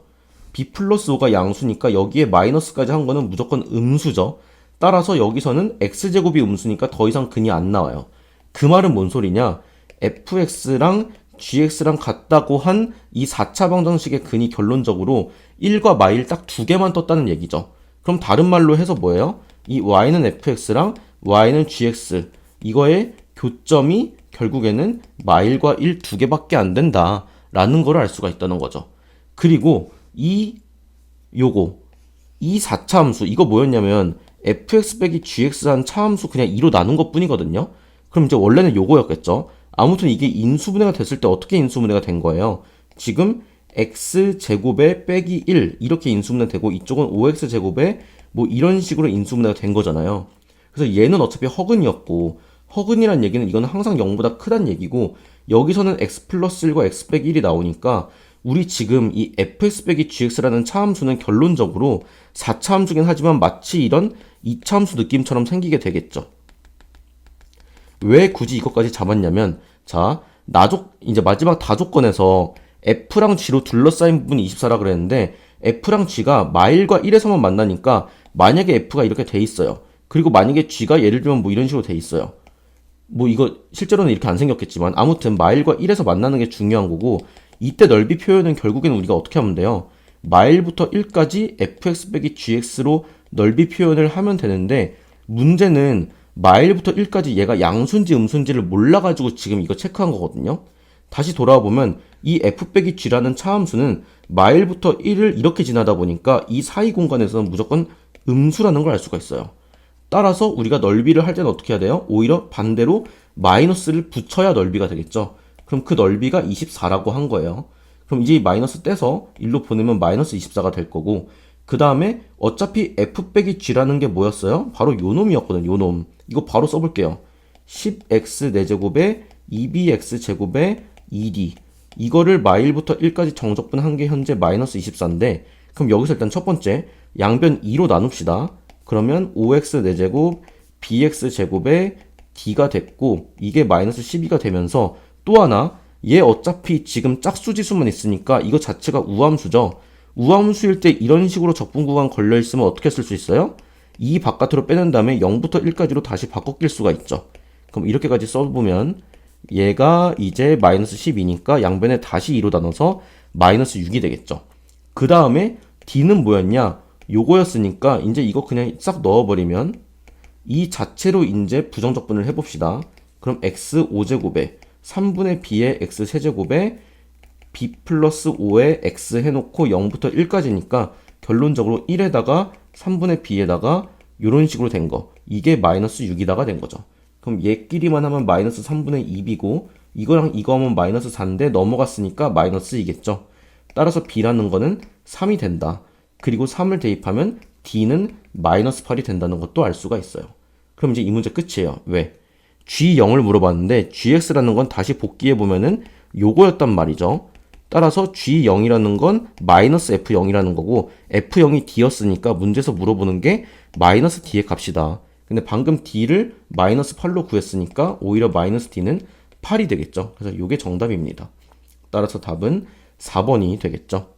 b 플러스 5가 양수니까 여기에 마이너스까지 한 거는 무조건 음수죠. 따라서 여기서는 x제곱이 음수니까 더 이상 근이 안 나와요. 그 말은 뭔 소리냐? fx랑 gx랑 같다고 한 이 4차 방정식의 근이 결론적으로 1과 마일 딱 두 개만 떴다는 얘기죠. 그럼 다른 말로 해서 뭐예요? 이 y는 fx랑 y는 gx 이거의 교점이 결국에는 마일과 1 두 개밖에 안 된다 라는 걸 알 수가 있다는 거죠. 그리고 이 4차 함수 이거 뭐였냐면 fx 빼기 gx한 차함수 그냥 2로 나눈 것 뿐이거든요. 그럼 이제 원래는 요거였겠죠. 아무튼 이게 인수분해가 됐을 때 어떻게 인수분해가 된 거예요? 지금 x제곱에 빼기 1 이렇게 인수분해 되고 이쪽은 5x제곱에 뭐 이런 식으로 인수분해가 된 거잖아요. 그래서 얘는 어차피 허근이었고 허근이란 얘기는 이거는 항상 0보다 크다는 얘기고 여기서는 x 플러스 1과 x 빼기 1이 나오니까 우리 지금 이 fx 빼기 gx라는 차함수는 결론적으로 4차 함수긴 하지만 마치 이런 2차 함수 느낌처럼 생기게 되겠죠. 왜 굳이 이것까지 잡았냐면 자 이제 마지막 다조건에서 f랑 g로 둘러싸인 부분이 24라 그랬는데 f랑 g가 마일과 1에서만 만나니까 만약에 f가 이렇게 돼 있어요. 그리고 만약에 g가 예를 들면 뭐 이런 식으로 돼 있어요. 뭐 이거 실제로는 이렇게 안 생겼겠지만 아무튼 마일과 1에서 만나는 게 중요한 거고 이때 넓이 표현은 결국에는 우리가 어떻게 하면 돼요? 마일부터 1까지 fx 빼기 gx로 넓이 표현을 하면 되는데 문제는 마일부터 1까지 얘가 양수인지 음수인지를 몰라가지고 지금 이거 체크한 거거든요. 다시 돌아와 보면 이 f 빼기 g라는 차함수는 마일부터 1을 이렇게 지나다 보니까 이 사이 공간에서는 무조건 음수라는 걸 알 수가 있어요. 따라서 우리가 넓이를 할 때는 어떻게 해야 돼요? 오히려 반대로 마이너스를 붙여야 넓이가 되겠죠. 그럼 그 넓이가 24라고 한 거예요. 그럼 이제 이 마이너스 떼서 1로 보내면 마이너스 24가 될 거고 그 다음에 어차피 f 빼기 g라는 게 뭐였어요? 바로 요 놈이었거든. 요 놈. 이거 바로 써볼게요. 10x 4제곱에 2bx 제곱에 2d 이거를 마일부터 1까지 정적분한 게 현재 마이너스 24인데 그럼 여기서 일단 첫 번째 양변 2로 나눕시다. 그러면 5x 4제곱 bx 제곱에 d가 됐고 이게 마이너스 12가 되면서 또 하나 얘 어차피 지금 짝수지수만 있으니까 이거 자체가 우함수죠. 우함수일 때 이런 식으로 적분 구간 걸려 있으면 어떻게 쓸 수 있어요? 2 바깥으로 빼낸 다음에 0부터 1까지로 다시 바꿔 낄 수가 있죠. 그럼 이렇게까지 써보면 얘가 이제 마이너스 12니까 양변에 다시 2로 나눠서 마이너스 6이 되겠죠. 그 다음에 d는 뭐였냐? 요거였으니까 이제 이거 그냥 싹 넣어버리면 이 자체로 이제 부정적분을 해봅시다. 그럼 x 5제곱에 3분의 b의 x 세제곱에 b 플러스 5의 x 해놓고 0부터 1까지니까 결론적으로 1에다가 3분의 b에다가 이런 식으로 된 거. 이게 마이너스 6이다가 된 거죠. 그럼 얘끼리만 하면 마이너스 3분의 2b고 이거랑 이거 하면 마이너스 4인데 넘어갔으니까 마이너스 2겠죠. 따라서 b라는 거는 3이 된다. 그리고 3을 대입하면 d는 마이너스 8이 된다는 것도 알 수가 있어요. 그럼 이제 이 문제 끝이에요. 왜? g0을 물어봤는데 gx라는 건 다시 복귀해보면은 요거였단 말이죠. 따라서 g0이라는 건 마이너스 f0이라는 거고 f0이 d였으니까 문제에서 물어보는 게 마이너스 d의 값이다. 근데 방금 d를 마이너스 8로 구했으니까 오히려 마이너스 d는 8이 되겠죠. 그래서 요게 정답입니다. 따라서 답은 4번이 되겠죠.